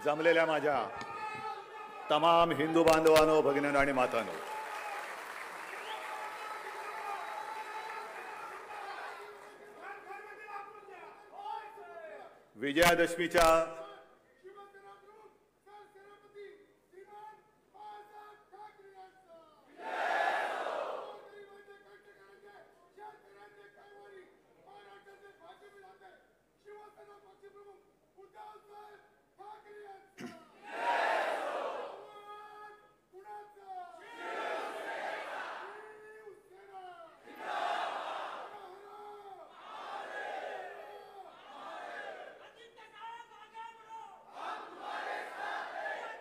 जमलेल्या माझ्या तमाम हिंदू बांधवांनो, भगिनींनो आणि मातांनो, विजयादशमीच्या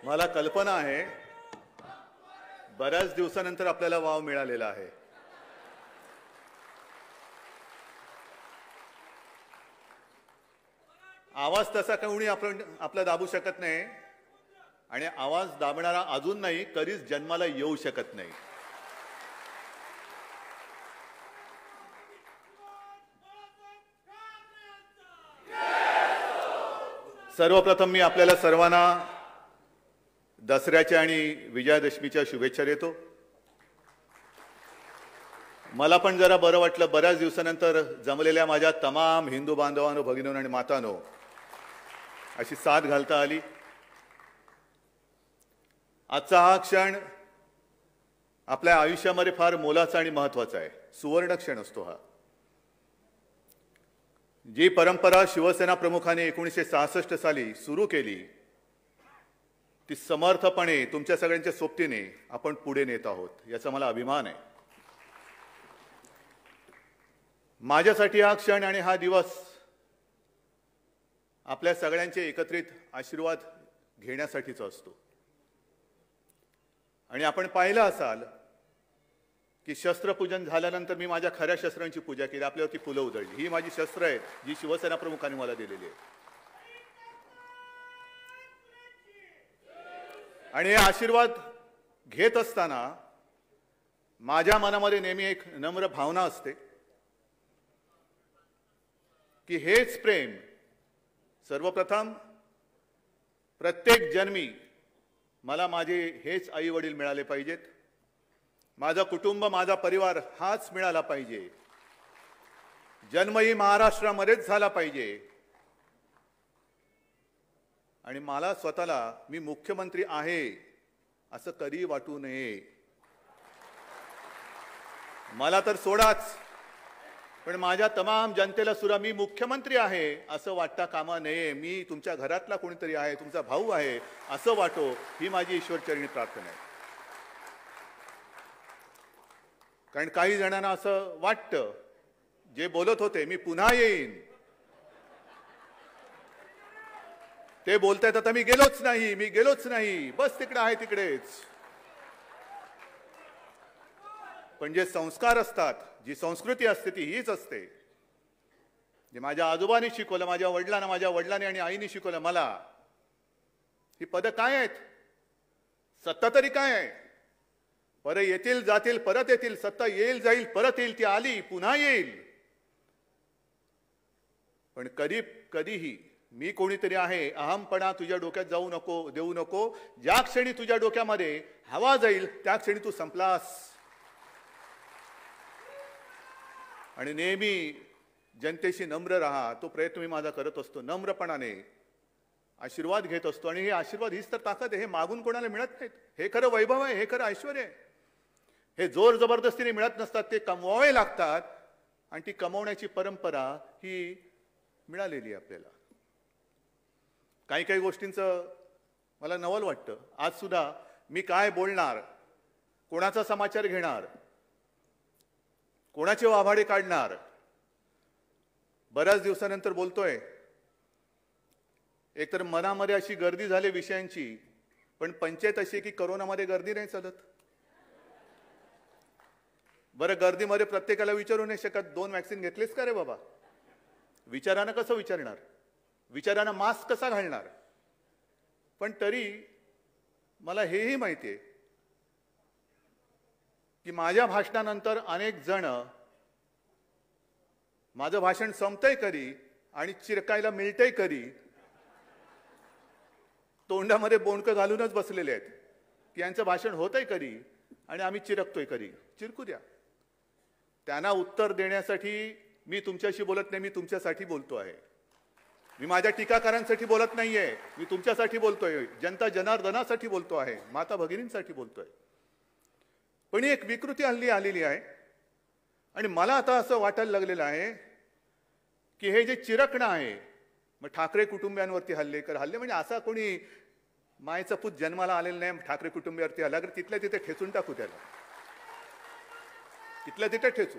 मला कल्पना आहे बऱ्याच दिवसानंतर आपल्याला वाव मिळालेला आहे. आवाज तसा कोणी आपला दाबू शकत नाही आणि आवाज दाबणारा अजून नाही, कधीच जन्माला येऊ शकत नाही. सर्वप्रथम मी आपल्याला सर्वांना दसऱ्याच्या आणि विजयादशमीच्या शुभेच्छा देतो. मला पण जरा बरं वाटलं, बऱ्याच दिवसानंतर जमलेल्या माझ्या तमाम हिंदू बांधवांनो, भगिनींनो आणि मातांनो अशी साथ घालता आली. आजचा हा क्षण आपल्या आयुष्यामध्ये फार मोलाचा आणि महत्त्वाचा आहे. सुवर्ण क्षण असतो हा. जी परंपरा शिवसेना प्रमुखांनी 1966 साली सुरू केली ती समर्थपणे तुमच्या सगळ्यांच्या सोबतीने आपण पुढे नेत आहोत, याचा मला अभिमान आहे. माझ्यासाठी हा क्षण आणि हा दिवस आपल्या सगळ्यांचे एकत्रित आशीर्वाद घेण्यासाठीचा असतो. आणि आपण पाहिलं असाल की शस्त्रपूजन झाल्यानंतर मी माझ्या खऱ्या शस्त्रांची पूजा केली, आपल्यावरती फुलं उधळली. ही माझी शस्त्र आहेत जी शिवसेना प्रमुखांनी मला दिलेली आहे. आणि हे आशीर्वाद घेत असताना माझ्या मनामध्ये नेहमी एक नम्र भावना असते की हेच प्रेम सर्वप्रथम प्रत्येक जन्मी मला माझे हेच आई वडील मिळाले पाहिजेत, माझा कुटुंब, माझा परिवार हाच मिळाला पाहिजे, जन्मही महाराष्ट्रामध्येच झाला पाहिजे आणि मला स्वतःला मी मुख्यमंत्री आहे असं कधी वाटू नये. मला तर सोडाच, पण माझ्या तमाम जनतेला सुद्धा मी मुख्यमंत्री आहे असं वाटता कामा नये. मी तुमच्या घरातला कोणीतरी आहे, तुमचा भाऊ आहे असं वाटो, ही माझी ईश्वरचरणी प्रार्थना आहे. कारण काही जणांना असं वाटतं, जे बोलत होते मी पुन्हा येईन ते बोलतायत आता मी गेलोच नाही, बस तिकडे आहे तिकडेच. पण जे संस्कार असतात, जी संस्कृती असते ती हीच असते. जे माझ्या आजोबांनी शिकवलं, माझ्या वडिलांनी आणि आईने शिकवलं मला, ही पदं काय आहेत, सत्ता तरी काय आहे. परत येतील जातील परत येतील, सत्ता येईल जाईल परत येईल, ती आली पुन्हा येईल. पण कधीही मी कोणीतरी आहे अहमपणा तुझ्या डोक्यात देऊ नको. ज्या क्षणी तुझ्या डोक्यामध्ये हवा जाईल त्या क्षणी तू संपलास. आणि नेहमी जनतेशी नम्र राहा, तो प्रयत्न मी माझा करत असतो. नम्रपणाने आशीर्वाद घेत असतो आणि हे आशीर्वाद हीच तर ताकद आहे. हे मागून कोणाला मिळत नाहीत. हे खरं वैभव आहे, हे खरं ऐश्वर्य आहे. हे जोर जबरदस्तीने मिळत नसतात, ते कमवावे लागतात आणि ती कमवण्याची परंपरा ही मिळालेली आहे आपल्याला. काही गोष्टींचं मला नवल वाटतं. आज सुद्धा मी काय बोलणार, कोणाचा समाचार घेणार, कोणाचे वाभाडे काढणार, बऱ्याच दिवसानंतर बोलतोय. एकतर मनामध्ये अशी गर्दी झाली विषयांची, पण पंचायत अशी की करोनामध्ये गर्दी नाही चालत. बरं, गर्दीमध्ये प्रत्येकाला विचारू नाही शकत 2 वॅक्सिन घेतलीस का रे बाबा. विचारानं कसं विचारणार, विचारानं मास्क कसा घालणार. पण तरी मला हेही माहिती आहे की माझ्या भाषणानंतर अनेक जण माझं भाषण संपतंय कधी आणि चिरकायला मिळतंय कधी तोंडामध्ये बोंडकं घालूनच बसलेले आहेत की यांचं भाषण होतंय कधी आणि आम्ही चिरकतोय कधी. चिरकू द्या. त्यांना उत्तर देण्यासाठी मी तुमच्याशी बोलत नाही, मी तुमच्यासाठी बोलतो आहे. मी माझ्या टीकाकारांसाठी बोलत नाहीये, मी तुमच्यासाठी बोलतोय, जनता जनार्दनासाठी बोलतो आहे, माता भगिनींसाठी बोलतोय. पण एक विकृती हल्ली आलेली आहे आणि मला आता असं वाटायला लागलेलं आहे की हे जे चिरकणं आहे, मग ठाकरे कुटुंबियांवरती हल्ले म्हणजे असा कोणी मायचा पूत जन्माला आलेला नाही, ठाकरे कुटुंबियावरती हल्ला, तिथल्या तिथे ठेचून टाकू त्याला, तिथल्या तिथे ठेचू.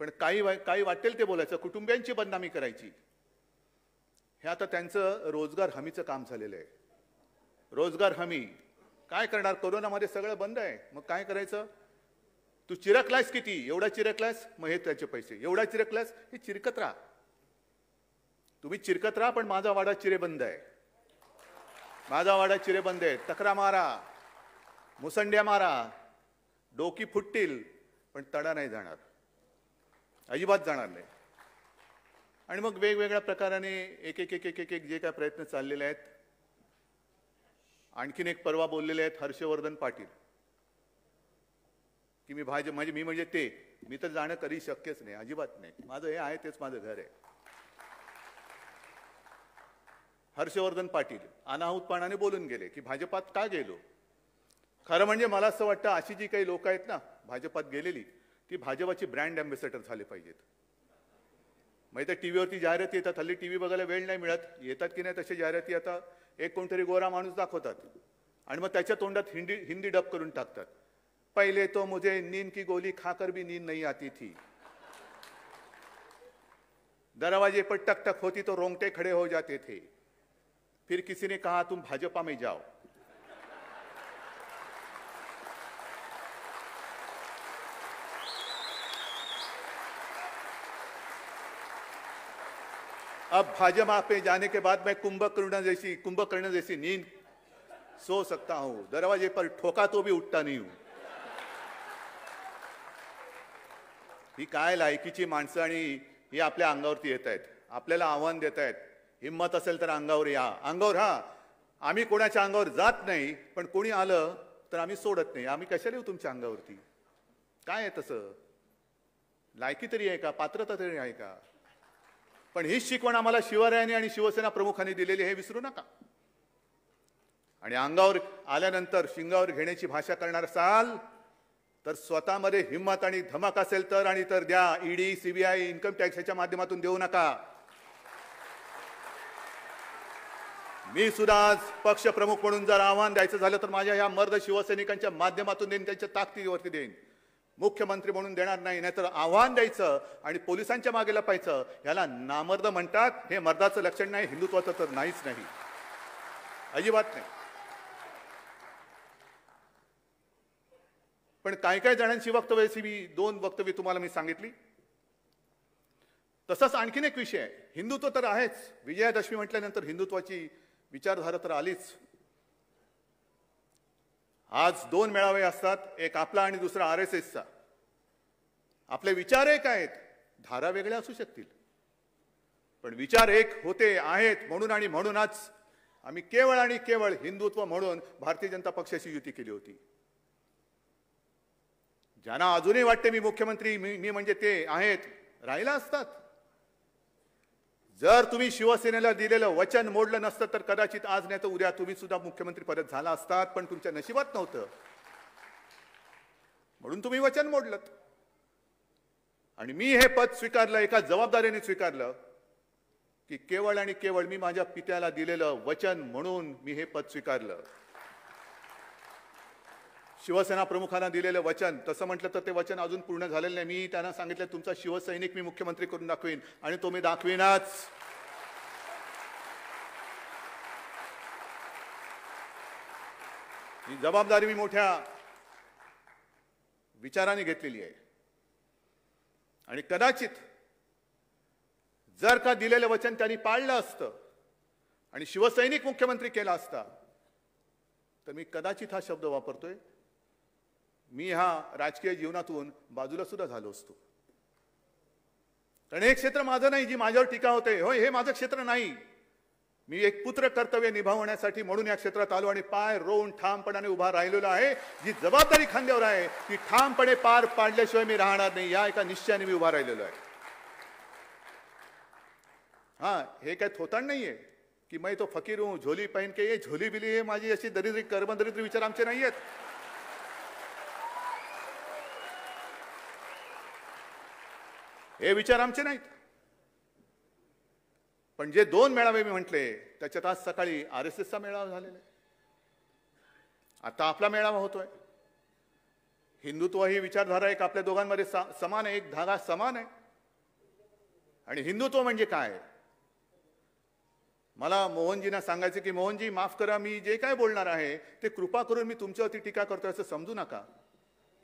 पण काही वाटेल ते बोलायचं, कुटुंबियांची बदनामी करायची. हे आता त्यांचं रोजगार हमीचं काम झालेलं आहे. रोजगार हमी काय करणार? कोरोनामध्ये सगळं बंद आहे, मग काय करायचं? तू चिरकलायस किती? एवढा चिरकलायस, मग हे त्याचे पैसे. एवढा चिरकलायस, हे चिरकत राहा. तुम्ही चिरकत राहा, पण माझा वाडा चिरेबंद आहे. माझा वाडा चिरेबंद आहे. तक्रा मारा, मुसंड्या मारा, डोकी फुटतील, पण तडा नाही जाणार, अजिबात जाणार नाही. आणि मग वेगवेगळ्या प्रकाराने एक एक एक एक एक एक जे काय प्रयत्न चाललेले आहेत. आणखीन एक परवा बोललेले आहेत हर्षवर्धन पाटील की मी म्हणजे ते मी तर जाणं कधी शक्यच नाही, अजिबात नाही. माझं हे आहे तेच माझं घर आहे. हर्षवर्धन पाटील अनाहूतपणाने बोलून गेले की भाजपात का गेलो. खरं म्हणजे मला असं वाटतं अशी जी काही लोक आहेत ना भाजपात गेलेली, ती भाजपाची ब्रँड अँबॅसेडर झाले पाहिजेत. माहिती आहे टीव्हीवरती जाहिराती येतात, हल्ली टीव्ही बघायला वेळ नाही मिळत, येतात की नाही तशा जाहिराती. आता एक कोणतरी गोरा माणूस दाखवतात आणि मग त्याच्या तोंडात हिंदी डब करून टाकतात. पहिले तो मुझे नींद की गोली खाकर भी नींद नहीं आती थी, दरवाजे पर टक टक होती तो रोंगटे खड़े हो जाते थे, फिर किसी ने कहा तुम भाजपा में जाओ. अब भाजपा पे जाने के बाद मैं कुंभकर्ण जैसी नींद सो सकता हूं, दरवाजे पर ठोका तो भी उठता नहीं हूं. ही काय लायकीची माणसं आणि ही आपल्या अंगावरती येत आहेत, आपल्याला आव्हान देत आहेत. हिम्मत असेल तर अंगावर या. अंगावर हा, आम्ही कोणाच्या अंगावर जात नाही, पण कोणी आलं तर आम्ही सोडत नाही. आम्ही कशाला येऊ तुमच्या अंगावरती? काय आहे तसं? लायकी तरी आहे का? पात्रता तरी आहे का? पण हीच शिकवण आम्हाला शिवरायांनी आणि शिवसेना प्रमुखांनी दिलेली, हे विसरू नका. आणि अंगावर आल्यानंतर शिंगावर घेण्याची भाषा करणार असाल तर स्वतःमध्ये हिम्मत आणि धमक असेल तर, आणि तर द्या. ईडी, सीबीआय, इन्कम टॅक्सच्या माध्यमातून देऊ नका. मी सुद्धा आज पक्ष प्रमुख म्हणून जर आव्हान द्यायचं झालं तर माझ्या या मर्द शिवसैनिकांच्या माध्यमातून देईन, त्यांच्या ताकदीवरती देईन. मुख्यमंत्री म्हणून देणार नाही. नाहीतर आव्हान द्यायचं आणि पोलिसांच्या मागे लपायचं, याला नामर्द म्हणतात. हे मर्दाचं लक्षण नाही, हिंदुत्वाचं तर नाहीच नाही, अजिबात नाही. पण काय काय जणांची वक्तव्याची मी 2 वक्तव्य तुम्हाला मी सांगितली. तसंच आणखीन एक विषय आहे. हिंदुत्व तर आहेच, विजयादशमी म्हटल्यानंतर हिंदुत्वाची विचारधारा तर आलीच. आज 2 मेळावे असतात, एक आपला आणि दुसरा RSSचा. आपले विचार एक आहेत, धारा वेगळ्या असू शकतील, पण विचार एक होते आहेत. म्हणून आणि म्हणूनच आम्ही केवळ आणि केवळ हिंदुत्व म्हणून भारतीय जनता पक्षाची युती केली होती. ज्यांना अजूनही वाटते मी मुख्यमंत्री, मी म्हणजे ते आहेत, राहिला असतात. जर तुम्ही शिवसेनेला दिलेलं वचन मोडलं नसतं तर कदाचित आज नाही तर उद्या तुम्ही सुद्धा मुख्यमंत्री परत झाला असतात, पण तुमच्या नशिबात नव्हतं, म्हणून तुम्ही वचन मोडलं. आणि मी हे पद स्वीकारलं, एका जबाबदारीने स्वीकारलं की केवळ आणि केवळ मी माझ्या पित्याला दिलेलं वचन म्हणून मी हे पद स्वीकारलं. शिवसेना प्रमुखांना दिलेलं वचन, तसं म्हटलं तर ते वचन अजून पूर्ण झालेलं नाही. मी त्यांना सांगितलं तुमचा शिवसैनिक मी मुख्यमंत्री करून दाखवीन, आणि तो मी दाखवीनच. ही जबाबदारी मी मोठ्या विचाराने घेतलेली आहे. आणि कदाचित जर का दिलेलं वचन त्यांनी पाळलं असतं आणि शिवसैनिक मुख्यमंत्री केला असता तर मी कदाचित हा शब्द वापरतोय, मी हा राजकीय जीवनातून बाजूला सुद्धा झालो असतो. कारण हे क्षेत्र माझं नाही, जी माझ्यावर टीका होते. होय, हे माझं क्षेत्र नाही. मी एक पुत्र कर्तव्य निभावण्यासाठी म्हणून या क्षेत्रात आलो आणि पाय रोवून ठामपणाने उभा राहिलेलो आहे. जी जबाबदारी खांद्यावर आहे ती ठामपणे पार पाडल्याशिवाय मी राहणार नाही, या एका निश्चयाने मी उभा राहिलेलो आहे. हे काय थोतांड नाहीये की मैं तो फकीर हूं, झोली पहन के ये झोली बिली, हे माझी अशी दरिद्री कर्मदरिद्री विचार आमचे नाहीयेत. हे विचार आमचे नाहीत. पण जे 2 मेळावे मी म्हटले त्याच्यात आज सकाळी RSSचा मेळावा झालेला आहे, आता आपला मेळावा होतोय. हिंदुत्व ही विचारधारा एक आपल्या दोघांमध्ये समान आहे, एक धागा समान आहे. आणि हिंदुत्व म्हणजे काय, मला मोहनजींना सांगायचं की मोहनजी माफ करा, मी जे काय बोलणार आहे ते कृपा करून मी तुमच्यावरती टीका करतोय असं समजू नका.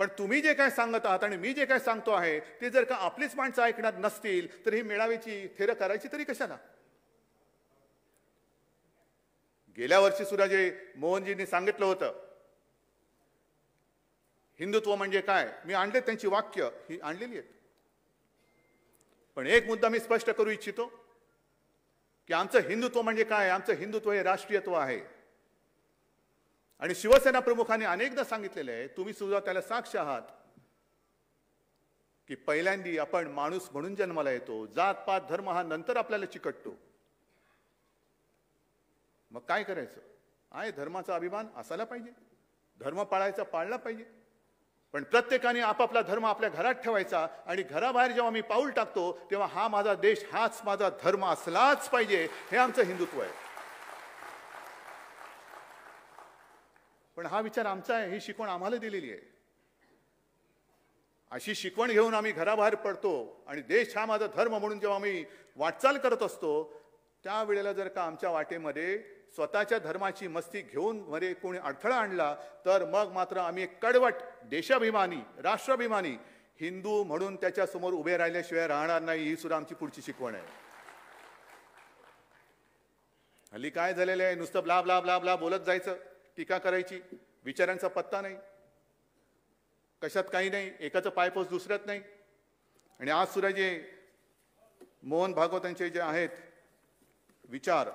पण तुम्ही जे काय सांगत आहात आणि मी जे काय सांगतो आहे ते जर का आपलीच माणसं ऐकणार नसतील तर ही मेळाव्याची थेर करायची तरी कशाला. गेल्या वर्षी सुद्धा जे मोहनजींनी सांगितलं होतं हिंदुत्व म्हणजे काय, मी आणले त्यांची वाक्य ही आणलेली आहेत. पण एक मुद्दा मी स्पष्ट करू इच्छितो की आमचं हिंदुत्व म्हणजे काय, आमचं हिंदुत्व हे राष्ट्रीयत्व आहे. आणि शिवसेना प्रमुखांनी अनेकदा सांगितलेलं आहे, तुम्ही सुद्धा त्याला साक्ष आहात, की पहिल्यांदी आपण माणूस म्हणून जन्माला येतो, जात पात धर्म हा नंतर आपल्याला चिकटतो. मग काय करायचं आहे, धर्माचा अभिमान असायला पाहिजे, धर्म पाळायचा पाळला पाहिजे. पण प्रत्येकाने आपापला धर्म आपल्या घरात ठेवायचा आणि घराबाहेर जेव्हा मी पाऊल टाकतो तेव्हा हा माझा देश, हाच माझा धर्म असलाच पाहिजे, हे आमचं हिंदुत्व आहे. पण हा विचार आमचा आहे, ही शिकवण आम्हाला दिलेली आहे. अशी शिकवण घेऊन आम्ही घराबाहेर पडतो आणि देश हा माझा धर्म म्हणून जेव्हा आम्ही वाटचाल करत असतो त्यावेळेला जर का आमच्या वाटेमध्ये स्वतःच्या धर्माची मस्ती घेऊन मध्ये कोणी अडथळा आणला तर मग मात्र आम्ही एक कडवट देशाभिमानी, राष्ट्राभिमानी हिंदू म्हणून त्याच्या समोर उभे राहिल्याशिवाय राहणार नाही. ही सुद्धा आमची पुढची शिकवण आहे. हल्ली काय झालेलं आहे, नुसतं ब्ला ब्ला ब्ला ब्ला बोलत जायचं, टीका करायची, विचारांचा पत्ता नाही, कशात काही नाही, एकाचं पायपोस दुसऱ्यात नाही. आणि आज सुद्धा जे मोहन भागवतांचे जे आहेत विचार,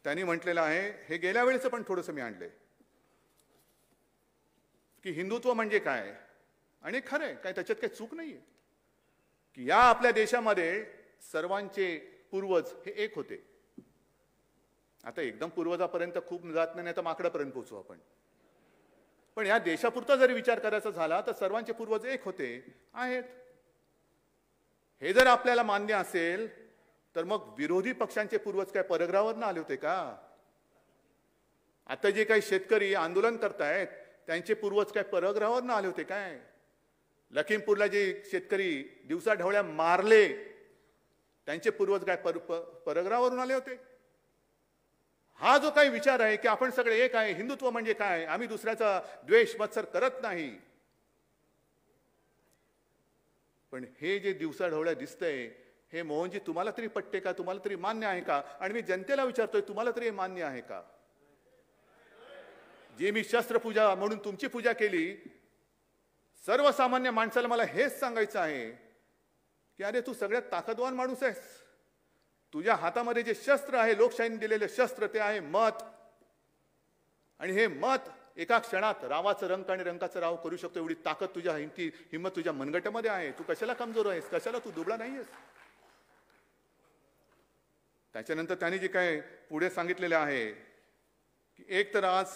त्यांनी म्हटलेलं आहे, हे गेल्या वेळेचं पण थोडंसं मी आणलंय, की हिंदुत्व म्हणजे काय. आणि खरं आहे, काय त्याच्यात काही चूक नाहीये की या आपल्या देशामध्ये सर्वांचे पूर्वज हे एक होते. आता एकदम पूर्वजापर्यंत खूप जात नाही, तर माकडापर्यंत पोहोचू आपण. पण या देशापुरता जरी विचार करायचा झाला तर सर्वांचे पूर्वज एक होते आहेत. हे जर आपल्याला मान्य असेल तर मग विरोधी पक्षांचे पूर्वज काय परग्रहावरनं आले होते का. आता जे काही शेतकरी आंदोलन करतायत त्यांचे पूर्वज काय परग्रहावरनं आले होते काय. लखीमपूरला जे शेतकरी दिवसा ढवळ्या मारले त्यांचे पूर्वज काय परग्रहावरून आले होते. हा जो काही विचार आहे की आपण सगळे एक आहे, हिंदुत्व म्हणजे काय, आम्ही दुसऱ्याचा द्वेष मत्सर करत नाही, पण हे जे दिवसा ढवळ्या दिसतंय हे मोहनजी तुम्हाला तरी पटते का, तुम्हाला तरी मान्य आहे का. आणि मी जनतेला विचारतोय, तुम्हाला तरी मान्य आहे का. जे मी शस्त्रपूजा म्हणून तुमची पूजा केली, सर्वसामान्य माणसाला मला हेच सांगायचं आहे की अरे तू सगळ्यात ताकदवान माणूस आहेस. तुझ्या हातामध्ये जे शस्त्र आहे, लोकशाहीने दिलेले शस्त्र, ते आहे मत. आणि हे मत एका क्षणात रावाचं रंक आणि रंकाचं राव करू शकतो, एवढी ताकद तुझ्या हिंमत तुझ्या मनगटामध्ये आहे. तू कशाला कमजोर आहेस, कशाला तू दुबळा नाहीयेस. त्याच्यानंतर त्यांनी जे काय पुढे सांगितलेले आहे की एक तर आज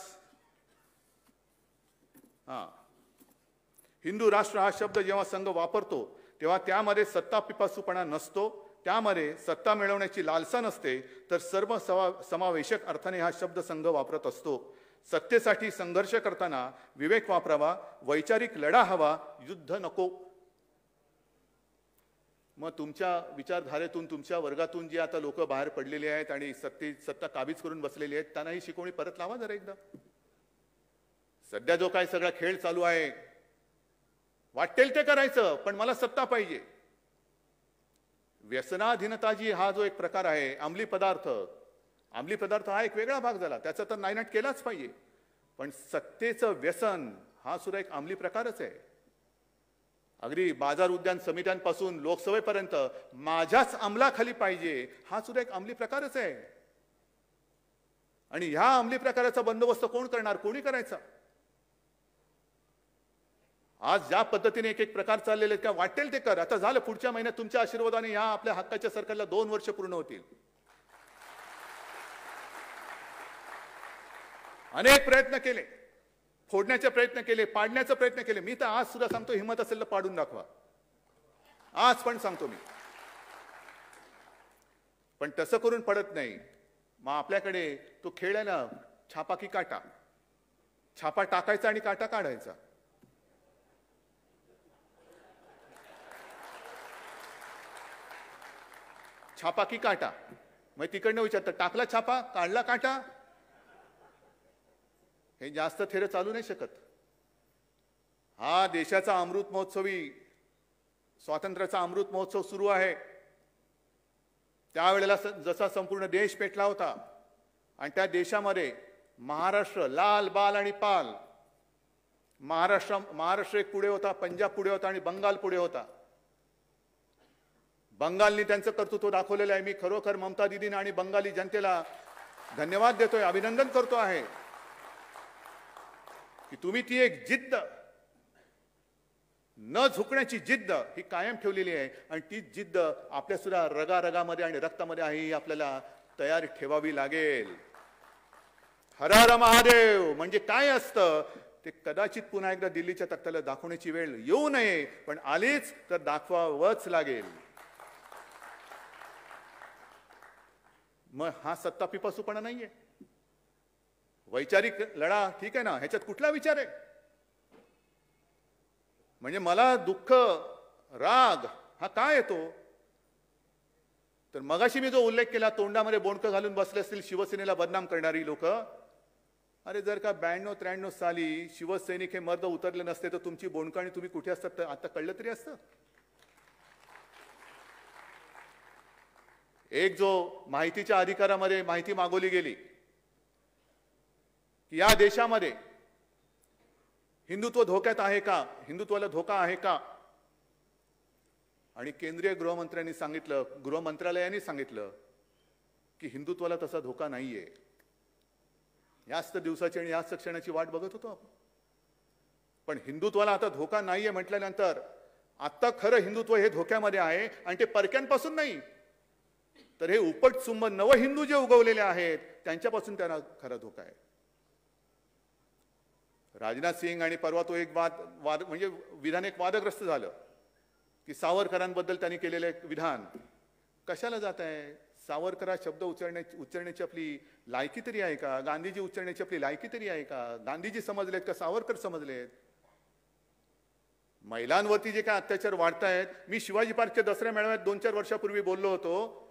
हिंदू राष्ट्र हा शब्द जेव्हा संघ वापरतो तेव्हा त्यामध्ये सत्ता पिपासूपणा नसतो, त्यामध्ये सत्ता मिळवण्याची लालसा नसते, तर सर्व समावेशक अर्थाने हा शब्द संघ वापरत असतो. सत्तेसाठी संघर्ष करताना विवेक वापरावा, वैचारिक लढा हवा, युद्ध नको. मग तुमच्या विचारधारेतून, तुमच्या वर्गातून जे आता लोक बाहेर पडलेले आहेत आणि सत्ता काबीज करून बसलेली आहेत त्यांना ही शिकवणी परत लावा जरा एकदा. सध्या जो काय सगळा खेळ चालू आहे, वाटेल ते करायचं, पण मला सत्ता पाहिजे. व्यसनाधीनता जी हा जो एक प्रकार आहे, अंमली पदार्थ हा एक वेगळा भाग झाला, त्याचा तर नायनाट केलाच पाहिजे. पण सत्तेचं व्यसन हा सुद्धा एक अंमली प्रकारच आहे. अगदी बाजार उद्यान समित्यांपासून लोकसभेपर्यंत माझ्याच अंमलाखाली पाहिजे, हा सुद्धा एक अंमली प्रकारच आहे. आणि ह्या अंमली प्रकाराचा बंदोबस्त कोण करणार, कोणी करायचा? आज ज्या पद्धतीने एक एक प्रकार चाललेले आहेत, का वाटेल ते कर. आता झालं, पुढच्या महिन्यात तुमच्या आशीर्वादाने ह्या आपल्या हक्काच्या सरकारला 2 वर्ष पूर्ण होतील. अनेक प्रयत्न केले, फोडण्याचे प्रयत्न केले, पाडण्याचा प्रयत्न केले. मी तर आज सुद्धा सांगतो, हिम्मत असेल तर पाडून दाखवा. आज पण सांगतो मी. पण तसं करून पडत नाही. मग आपल्याकडे तो खेळ आहे ना, छापा की काटा. छापा टाकायचा आणि काटा काढायचा. छापा की काटा. मग तिकडनं विचारतं, टाकला छापा, काढला काटा. हे जास्त थेर चालू नाही शकत. हा देशाचा अमृत महोत्सवी, स्वातंत्र्याचा अमृत महोत्सव सुरू आहे. त्यावेळेला जसा संपूर्ण देश पेटला होता आणि त्या देशामध्ये महाराष्ट्र लाल बाल आणि पाल. महाराष्ट्र एक पुढे होता, पंजाब पुढे होता आणि बंगाल पुढे होता. बंगालनी त्यांचं कर्तृत्व दाखवलेलं आहे. मी खरोखर ममता दीदींना आणि बंगाली जनतेला धन्यवाद देतोय, अभिनंदन करतो आहे की तुम्ही ती एक जिद्द, न झुकण्याची जिद्द ही कायम ठेवलेली आहे. आणि ती जिद्द आपल्या सुद्धा रगारगामध्ये आणि रक्तामध्ये आहे, ही आपल्याला तयारी ठेवावी लागेल. हर हर महादेव म्हणजे काय असतं ते कदाचित पुन्हा एकदा दिल्लीच्या तख्ताला दाखवण्याची वेळ येऊ नये, पण आलीच तर दाखवावंच लागेल. मग हा सत्ता पिपासूपणा नाहीये. वैचारिक लढा ठीक आहे ना, ह्याच्यात कुठला विचार आहे? म्हणजे मला दुःख, राग हा काय येतो? तर मगाशी मी जो उल्लेख केला, तोंडामध्ये बोंडकं घालून बसले असतील शिवसेनेला बदनाम करणारी लोक. अरे जर का 92-93 साली शिवसैनिक हे मर्द उतरले नसते तर तुमची बोंडकं आणि तुम्ही कुठे असतात आता कळलं तरी असतं. एक जो माहितीच्या अधिकारामध्ये माहिती मागवली गेली की या देशामध्ये हिंदुत्व धोक्यात आहे का, हिंदुत्वाला धोका आहे का? आणि केंद्रीय गृहमंत्र्यांनी सांगितलं, गृह मंत्रालयाने सांगितलं की हिंदुत्वाला तसा धोका नाहीये. याच दिवसाची आणि याच क्षणाची वाट बघत होतो आपण. पण हिंदुत्वाला आता धोका नाहीये म्हटल्यानंतर आता खरं हिंदुत्व हे धोक्यामध्ये आहे. आणि ते परक्यांपासून नाही, तर हे उपटसुंब नव हिंदू जे उगवलेले आहेत त्यांच्यापासून त्यांना खरा धोका आहे. राजनाथ सिंग आणि परवा तो एक वाद म्हणजे विधान एक वादग्रस्त झालं की सावरकरांबद्दल त्यांनी केलेले विधान कशाला जात आहे? सावरकरा शब्द उच्चारण्याची आपली लायकी तरी आहे का? गांधीजी उच्चारण्याची आपली लायकी तरी आहे का? गांधीजी समजलेत का सावरकर समजलेत? महिलांवरती जे काय अत्याचार वाढतायत, मी शिवाजी पार्कच्या दसऱ्या मेळाव्यात 2-4 वर्षापूर्वी बोललो होतो,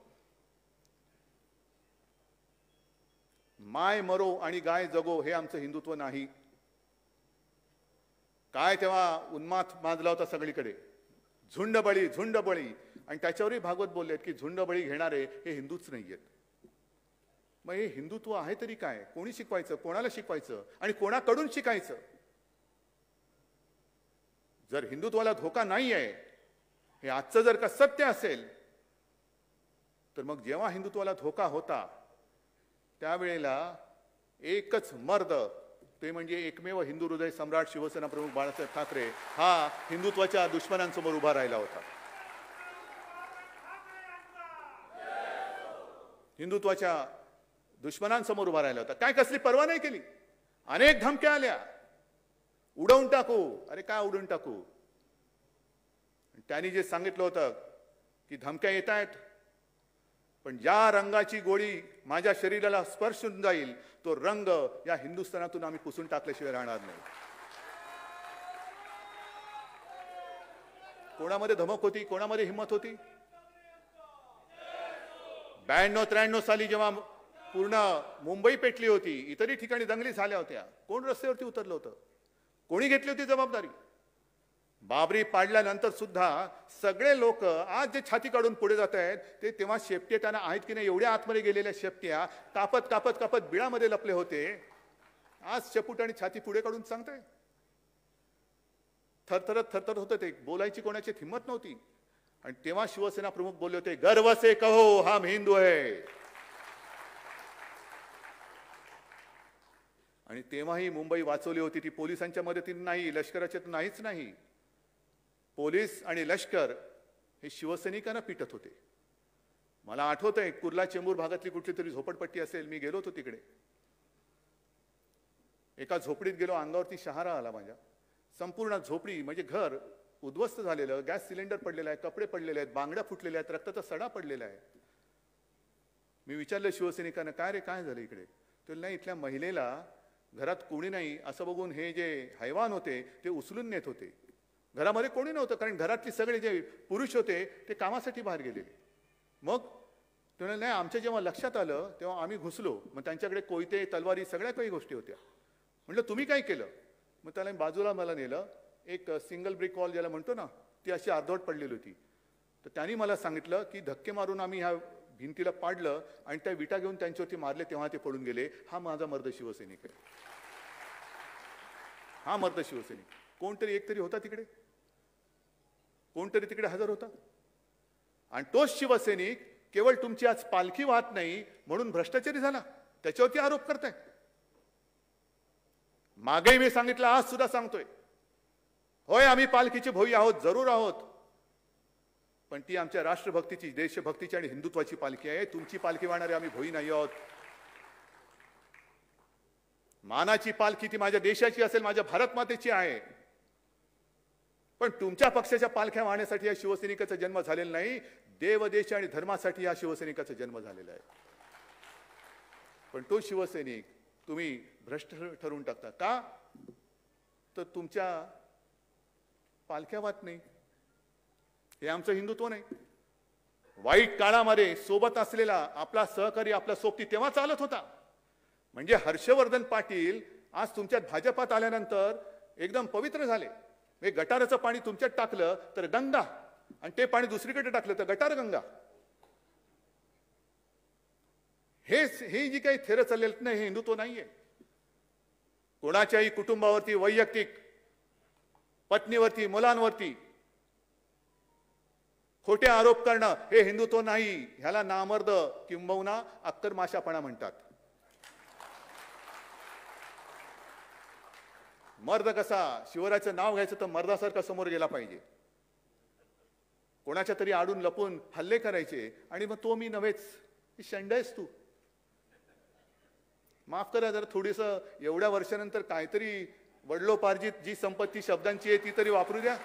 माय मरो आणि गाय जगो हे आमचं हिंदुत्व नाही. काय तेव्हा उन्माद माजला होता सगळीकडे, झुंडबळी झुंडबळी. आणि त्याच्यावरही भागवत बोललेत की झुंडबळी घेणारे हे हिंदूच नाहीयेत. मग हे हिंदुत्व आहे तरी काय? कोणी शिकवायचं, कोणाला शिकवायचं आणि कोणाकडून शिकायचं? जर हिंदुत्वाला धोका नाही आहे हे आजचं जर का सत्य असेल, तर मग जेव्हा हिंदुत्वाला धोका होता त्यावेळेला एकच मर्द, ते म्हणजे एकमेव हिंदू हृदय सम्राट शिवसेना प्रमुख बाळासाहेब ठाकरे हा हिंदुत्वाच्या दुश्मनांसमोर उभा राहिला होता. हिंदुत्वाच्या दुश्मनांसमोर उभा राहिला होता. काय कसली पर्वा नाही केली. अनेक धमक्या आल्या, उडवून टाकू. अरे काय उडवून टाकू? त्यांनी जे सांगितलं होतं की धमक्या येत आहेत, पण ज्या रंगाची गोळी माझ्या शरीराला स्पर्श होऊन जाईल तो रंग या हिंदुस्थानातून आम्ही पुसून टाकल्याशिवाय राहणार नाही. कोणामध्ये धमक होती, कोणामध्ये हिंमत होती? 92-93 साली जेव्हा पूर्ण मुंबई पेटली होती, इतरही ठिकाणी दंगली झाल्या होत्या, कोण रस्त्यावरती उतरलं होतं? कोणी घेतली होती जबाबदारी? बाबरी पाडल्यानंतर सुद्धा सगळे लोक आज जे छाती काढून पुढे जात आहेत ते तेव्हा शेपटे त्यांना आहेत की नाही एवढ्या आतमध्ये गेलेल्या शेपट्या कापत कापत कापत बिळामध्ये लपले होते. आज शेपूट आणि छाती पुढे काढून सांगताय. थरथरत होतं ते, बोलायची कोणाची हिंमत नव्हती. आणि तेव्हा शिवसेना प्रमुख बोलले होते, गर्व से कहो हम हिंदू है. आणि तेव्हाही मुंबई वाचवली होती ती पोलिसांच्या मदतीने नाही, लष्कराच्या नाहीच नाही. पोलीस आणि लष्कर हे शिवसैनिकांना पिटत होते. मला आठवतंय कुर्ला चेंबूर भागातली कुठली तरी झोपडपट्टी असेल, मी गेलो होतो तिकडे. एका झोपडीत गेलो, अंगावरती शहारा आला माझ्या. संपूर्ण झोपडी म्हणजे घर उद्ध्वस्त झालेलं, गॅस सिलेंडर पडलेला आहे, कपडे पडलेले आहेत, बांगड्या फुटलेल्या आहेत, रक्ताचा सडा पडलेला आहे. मी विचारलं शिवसैनिकांना, काय रे काय झालं इकडे? तर नाही, इथल्या महिलेला घरात कोणी नाही असं बघून हे जे हैवान होते ते उचलून नेत होते. घरामध्ये कोणी नव्हतं, कारण घरातले सगळे जे पुरुष होते ते कामासाठी बाहेर गेलेले. मग ते नाही, आमच्या जेव्हा लक्षात आलं तेव्हा आम्ही घुसलो. मग त्यांच्याकडे कोयते, तलवारी, सगळ्या काही गोष्टी होत्या. म्हटलं तुम्ही काय केलं? मग त्याला बाजूला मला नेलं. एक सिंगल ब्रिक वॉल ज्याला म्हणतो ना, ती अशी अर्धवट पडलेली होती. तर त्यांनी मला सांगितलं की धक्के मारून आम्ही ह्या भिंतीला पाडलं आणि त्या विटा घेऊन त्यांच्यावरती मारले, तेव्हा ते पडून गेले. हा माझा मर्द शिवसैनिक आहे. हा मर्द शिवसैनिक. कोणतरी एक तरी होता तिकडे, कोणतरी तिकडे हजर होता. आणि तोच शिवसैनिक केवळ तुमची आज पालखी वाहत नाही म्हणून भ्रष्टाचारी झाला, त्याच्यावरती आरोप करताय. मागेही मी सांगितलं, आज सुद्धा सांगतोय, होय आम्ही पालखीचे भोई आहोत, जरूर आहोत, पण ती आमच्या राष्ट्रभक्तीची, देशभक्तीची आणि हिंदुत्वाची पालखी आहे. तुमची पालखी वाहणारे आम्ही भोई नाही आहोत. मानाची पालखी ती माझ्या देशाची असेल, माझ्या भारत मातेची आहे. पण तुमच्या पक्षाच्या पालख्या वाहण्यासाठी या शिवसैनिकाचा जन्म झालेला नाही. देव, देश आणि धर्मासाठी या शिवसैनिकाचा जन्म झालेला आहे. पण तो शिवसैनिक तुम्ही भ्रष्ट ठरवून टाकता का? तर तुमच्या पालख्या वाहत नाही. हे आमचं हिंदुत्व नाही. वाईट काळामध्ये सोबत असलेला आपला सहकारी, आपला सोबती तेव्हा चालत होता. म्हणजे हर्षवर्धन पाटील आज तुमच्यात भाजपात आल्यानंतर एकदम पवित्र झाले. हे गटाराचं पाणी तुमच्यात टाकलं तर गंगा, आणि ते पाणी दुसरीकडे टाकलं तर गटार गंगा. हे जी काही थेर चाललेलं नाही, हे हिंदुत्व नाहीये. कोणाच्याही कुटुंबावरती, वैयक्तिक पत्नीवरती, मुलांवरती खोटे आरोप करणं हे हिंदुत्व नाही. ह्याला नामर्द किंबहुना अक्कर माशापणा म्हणतात. मर्द कसा, शिवराचं नाव घ्यायचं तर मर्दासारखा समोर गेला पाहिजे. कोणाच्या तरी आडून लपून हल्ले करायचे आणि मग तो मी नव्हेच, शंड आहेस तू. माफ करा जरा थोडीस, एवढ्या वर्षानंतर काहीतरी वडलोपार्जित जी संपत्ती शब्दांची आहे ती तरी वापरू द्या.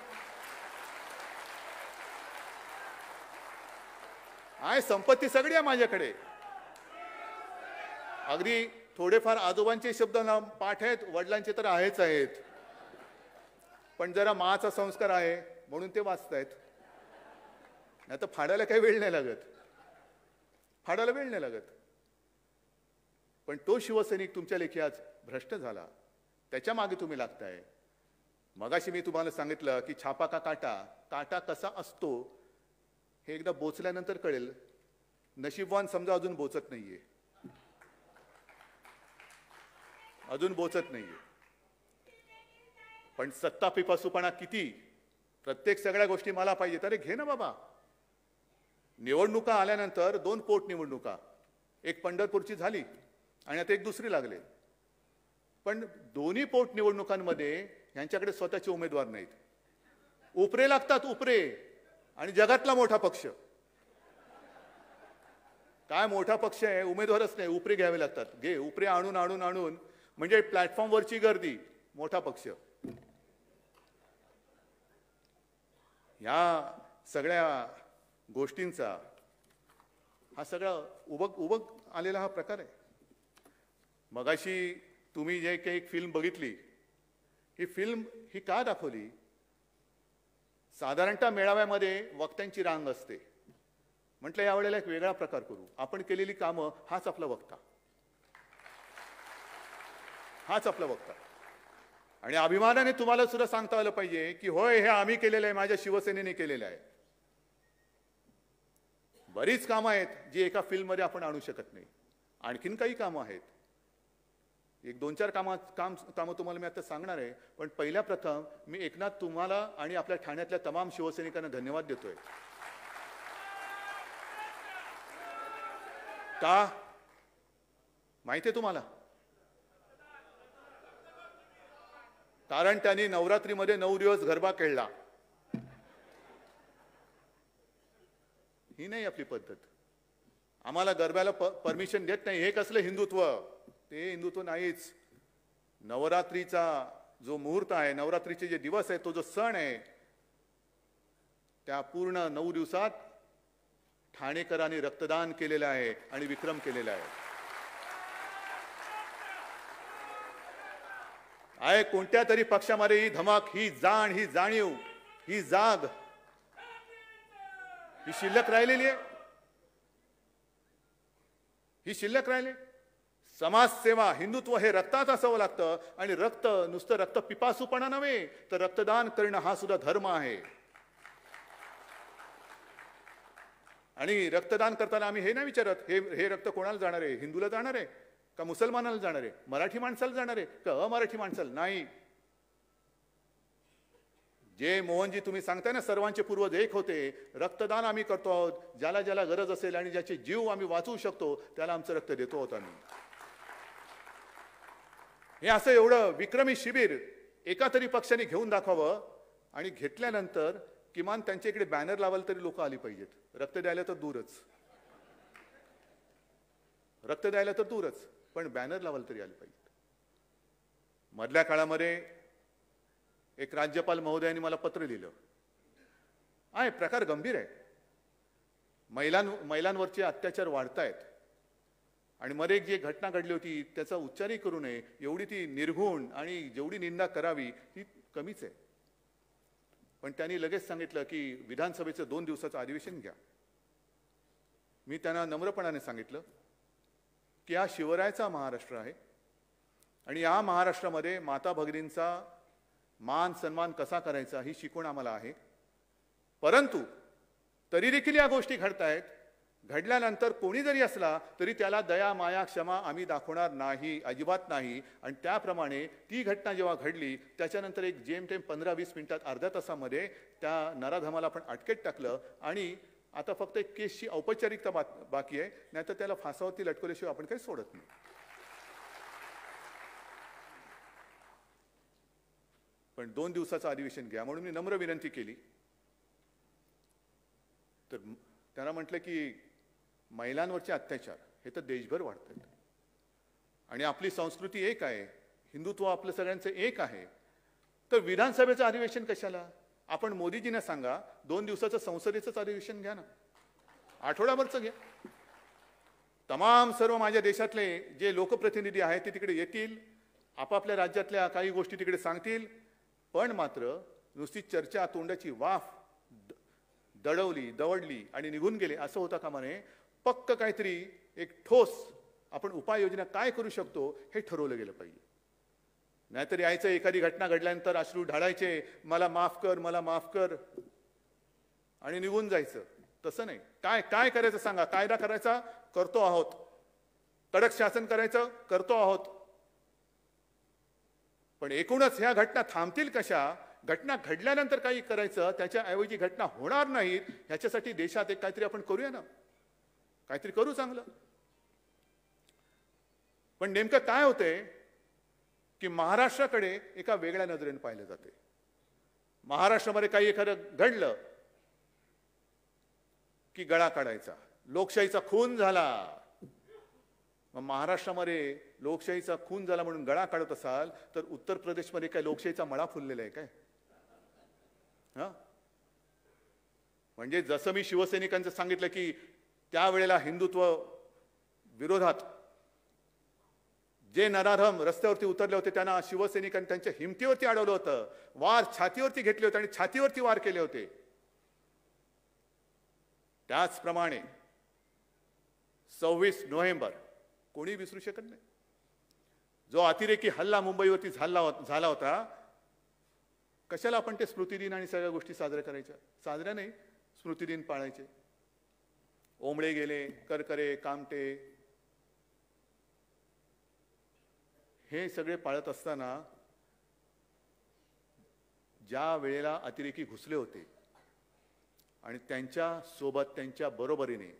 आहे संपत्ती सगळी आहे माझ्याकडे. अगदी थोडेफार आजोबांचे शब्द पाठ आहेत, वडिलांचे तर आहेच आहेत. पण जरा माचा संस्कार आहे म्हणून ते वाचतायत. नाही तर फाडायला काही वेळ नाही लागत, फाडायला वेळ नाही लागत. पण तो शिवसैनिक तुमच्या लेखी आज भ्रष्ट झाला, त्याच्या मागे तुम्ही लागताय. मगाशी मी तुम्हाला सांगितलं की छापा का काटा, काटा कसा असतो हे एकदा बोचल्यानंतर कळेल. नशीबवान समजा अजून बोचत नाहीये, अजून बोचत नाहीये. पण सत्ता पिपासूपणा किती, प्रत्येक सगळ्या गोष्टी मला पाहिजे. अरे घे ना बाबा. निवडणुका आल्यानंतर 2 पोटनिवडणुका, एक पंढरपूरची झाली आणि आता एक दुसरी लागले. पण दोन्ही पोटनिवडणुकांमध्ये यांच्याकडे स्वतःचे उमेदवार नाहीत. उपरे लागतात, उपरे. आणि जगातला मोठा पक्ष काय मोठा पक्ष आहे, उमेदवारच नाही, उपरे घ्यावे लागतात. घे उपरे आणून आणून आणून, म्हणजे प्लॅटफॉर्मवरची गर्दी, मोठा पक्ष. या सगळ्या गोष्टींचा हा सगळा उबग आलेला हा प्रकार आहे. मगाशी तुम्ही जे काही एक फिल्म बघितली, ही फिल्म ही का दाखवली? साधारणतः मेळाव्यामध्ये वक्त्यांची रांग असते. म्हटलं यावेळेला एक वेगळा प्रकार करू. आपण केलेली कामं हाच आपला वक्ता, हाच आपला वक्ता. आणि अभिमानाने तुम्हाला सुद्धा सांगता आलं पाहिजे की होय हे आम्ही केलेलं आहे, माझ्या शिवसेनेने केलेलं आहे. बरीच कामं आहेत जी एका फिल्ममध्ये आपण आणू शकत नाही. आणखीन काही कामं आहेत. एक 2-4 कामं तुम्हाला मी आता सांगणार आहे, पण पहिल्या प्रथम मी एकनाथ तुम्हाला आणि आपल्या ठाण्यातल्या तमाम शिवसैनिकांना धन्यवाद देतोय. का माहिती आहे तुम्हाला? कारण त्यांनी नवरात्रीमध्ये 9 दिवस गरबा खेळला. ही नाही आपली पद्धत. आम्हाला गरब्याला परमिशन देत नाही. हे कसलं हिंदुत्व? ते हिंदुत्व नाहीच. नवरात्रीचा जो मुहूर्त आहे, नवरात्रीचे जे दिवस आहे, तो जो सण आहे, त्या पूर्ण 9 दिवसात ठाणेकरांनी रक्तदान केलेलं आहे आणि विक्रम केलेला आहे. कोणत्या तरी पक्षामध्ये ही धमक, ही जाण, ही जाणीव, ही जाग ही शिल्लक राहिलेली आहे. ही शिल्लक राहिली. समाजसेवा, हिंदुत्व हे रक्तात असावं लागतं. आणि रक्त नुसतं रक्त पिपासूपणा नव्हे, तर रक्तदान करणं हा सुद्धा धर्म आहे. आणि रक्तदान करताना आम्ही हे नाही विचारत हे रक्त कोणाला जाणार आहे? हिंदूला जाणार आहे का मुसलमानाला जाणार आहे? मराठी माणसाला जाणार आहे का अमराठी माणसाला? नाही. जे मोहनजी तुम्ही सांगताय ना, सर्वांचे पूर्वज एक होते. रक्तदान आम्ही करतो आहोत. ज्याला ज्याला गरज असेल आणि ज्याचे जीव आम्ही वाचवू शकतो त्याला आमचं रक्त देतो आहोत आम्ही. हे असं एवढं विक्रमी शिबिर एका तरी पक्षाने घेऊन दाखवावं. आणि घेतल्यानंतर किमान त्यांच्या इकडे बॅनर लावायला तरी लोक आली पाहिजेत. रक्त द्यायला तर दूरच, रक्त द्यायला तर दूरच, पण बॅनर लावायला तरी आली पाहिजेत. मधल्या काळामध्ये एक राज्यपाल महोदयांनी मला पत्र लिहिलं आहे. प्रकार गंभीर आहे. महिलांवरचे अत्याचार वाढतायत. आणि मध्ये एक जी घटना घडली होती त्याचा उच्चारही करू नये एवढी ती निर्घुण आणि जेवढी निंदा करावी ती कमीच आहे. पण त्यांनी लगेच सांगितलं की विधानसभेचं 2 दिवसाचं अधिवेशन घ्या. मी त्यांना नम्रपणाने सांगितलं की हा शिवरायाचा महाराष्ट्र आहे आणि या महाराष्ट्रामध्ये माता भगिनींचा मान सन्मान कसा करायचा ही शिकवण आम्हाला आहे. परंतु तरी देखील या गोष्टी घडतायत. घडल्यानंतर कोणी जरी असला तरी त्याला दया माया क्षमा आम्ही दाखवणार नाही, अजिबात नाही. आणि त्याप्रमाणे ती घटना जेव्हा घडली त्याच्यानंतर एक जेमतेम 15-20 मिनिटात, अर्ध्या तासामध्ये त्या नराधमाला आपण अटकेत टाकलं. आणि आता फक्त एक केसची औपचारिकता बाकी आहे, नाहीतर त्याला फासावरती लटकवल्याशिवाय आपण काही सोडत नाही. पण 2 दिवसाचं अधिवेशन घ्या म्हणून मी नम्र विनंती केली. तर त्यांना म्हटलं की महिलांवरचे अत्याचार हे तर देशभर वाढत आहेत आणि आपली संस्कृती एक आहे, हिंदुत्व आपलं सगळ्यांचं एक आहे. तर विधानसभेचं अधिवेशन कशाला? आपण मोदीजींना सांगा 2 दिवसाचं संसदेचंच अधिवेशन घ्या ना, आठवड्याभरचं घ्या. तमाम सर्व माझ्या देशातले जे लोकप्रतिनिधी आहेत ते तिकडे येतील, आपापल्या राज्यातल्या काही गोष्टी तिकडे सांगतील. पण मात्र नुसती चर्चा, तोंडाची वाफ दवडली आणि निघून गेले असं होता कामा नये. पक्क काहीतरी एक ठोस आपण उपाययोजना काय करू शकतो हे ठरवलं गेलं पाहिजे. नाहीतर यायचं एखादी घटना घडल्यानंतर अश्रू ढाळायचे, मला माफ कर, मला माफ कर, आणि निघून जायचं. तसं नाही. काय करायचं सांगा. कायदा करायचा करतो आहोत, कडक शासन करायचं करतो आहोत. पण एकूणच ह्या घटना थांबतील कशा? घटना घडल्यानंतर काही करायचं, त्याच्याऐवजी घटना होणार नाहीत ह्याच्यासाठी देशात एक काहीतरी आपण करूया ना, काहीतरी करू चांगलं. पण नेमकं काय होतंय की महाराष्ट्राकडे एका वेगळ्या नजरेने पाहिलं जाते. महाराष्ट्रामध्ये काही एखादं घडलं की गळा काढायचा, लोकशाहीचा खून झाला. मग महाराष्ट्रामध्ये लोकशाहीचा खून झाला म्हणून गळा काढत असाल तर उत्तर प्रदेशमध्ये काय लोकशाहीचा मळा फुललेला आहे काय? म्हणजे जसं मी शिवसैनिकांचं सांगितलं की त्यावेळेला हिंदुत्व विरोधात जे नराधम रस्त्यावरती उतरले होते त्यांना शिवसैनिकांनी त्यांच्या हिमतीवरती अडवलं होतं, वार छातीवरती घेतले होते आणि छातीवरती वार केले होते. त्याचप्रमाणे 26 नोव्हेंबर कोणी विसरू शकत नाही. जो अतिरेकी हल्ला मुंबईवरती झाला होता, कशाला आपण ते स्मृतिदिन आणि सगळ्या गोष्टी साजऱ्या करायच्या? साजऱ्या नाही, स्मृतिदिन पाळायचे. ओंबळे गेले, करकरे, कामटे, हे सगळे पाळत असताना ज्या वेळेला अतिरेकी घुसले होते आणि त्यांच्या सोबत त्यांच्या बरोबरीने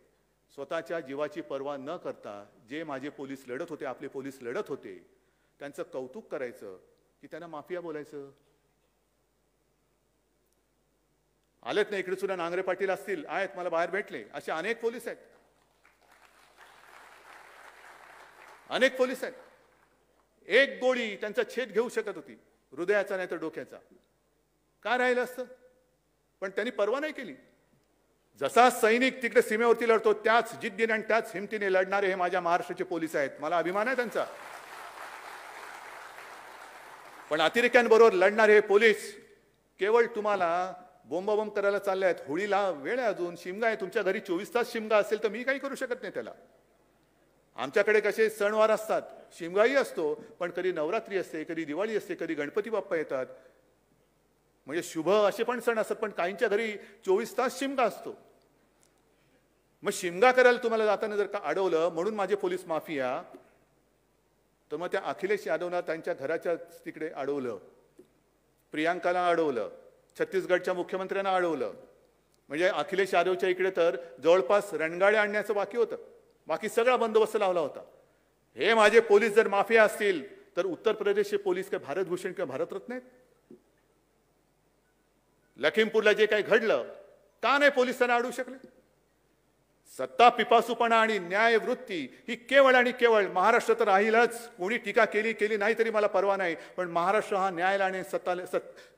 स्वतःच्या जीवाची पर्वा न करता जे माझे पोलीस लढत होते, आपले पोलीस लढत होते, त्यांचं कौतुक करायचं की त्यांना माफिया बोलायचं. आलेत ना इकडे सुद्धा नांगरे पाटील असतील, आहेत, मला बाहेर भेटले, असे अनेक पोलीस आहेत, अनेक पोलीस आहेत. एक गोळी त्यांचा छेद घेऊ शकत होती, हृदयाचा नाही तर डोक्याचा. काय राहिलं असतं? पण त्यांनी पर्वा नाही केली. जसा सैनिक तिकडे सीमेवरती लढतो त्याच जिद्दीने आणि त्याच हिमतीने लढणारे हे माझ्या महाराष्ट्राचे पोलीस आहेत. मला अभिमान आहे त्यांचा. पण अतिरेक्यांबरोबर लढणारे हे पोलीस केवळ तुम्हाला बोंबाबोंब करायला चालले आहेत. होळीला वेळ आहे, अजून शिमगा आहे, तुमच्या घरी 24 तास शिमगा असेल तर मी काही करू शकत नाही त्याला. आमच्याकडे कसे सणवार असतात, शिमगाही असतो, पण कधी नवरात्री असते, कधी दिवाळी असते, कधी गणपती बाप्पा येतात, म्हणजे शुभ असे पण सण असतात. पण काहींच्या घरी 24 तास शिमगा असतो. मग शिमगा करायला तुम्हाला जाताना जर का अडवलं म्हणून माझे पोलीस माफिया, तर मग त्या अखिलेश यादवना त्यांच्या घराच्या तिकडे अडवलं, प्रियांकाला अडवलं, छत्तीसगडच्या मुख्यमंत्र्यांना अडवलं. म्हणजे अखिलेश यादवच्या इकडे तर जवळपास रणगाड्या आणण्याचं बाकी होतं, बाकी सगळा बंदोबस्त लावला होता. हे माझे पोलीस जर माफिया असतील तर उत्तर प्रदेशचे पोलीस काय भारतभूषण किंवा भारतरत्न आहेत? लखीमपूरला जे काही घडलं का नाही पोलिसांना अडवू शकले? सत्ता पिपासूपणा आणि न्यायवृत्ती ही केवळ आणि केवळ महाराष्ट्र तर राहीलच. कोणी टीका केली नाही तरी मला परवा नाही, पण महाराष्ट्र हा न्यायाला आणि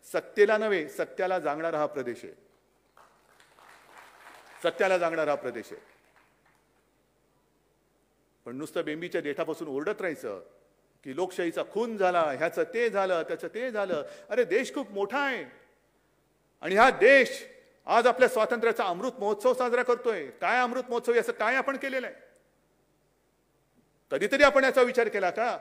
सत्तेला नव्हे सत्याला जागणारा हा प्रदेश आहे. सत्याला जागणारा हा प्रदेश आहे. पण नुसतं बेंबीच्या देठापासून ओरडत राहायचं की लोकशाहीचा खून झाला, ह्याचं ते झालं, त्याचं ते झालं. अरे देश खूप मोठा आहे आणि हा देश आज आपल्या स्वातंत्र्याचा अमृत महोत्सव साजरा करतोय. काय अमृत महोत्सव, याचं काय आपण केलेलं आहे? कधीतरी आपण याचा विचार केला का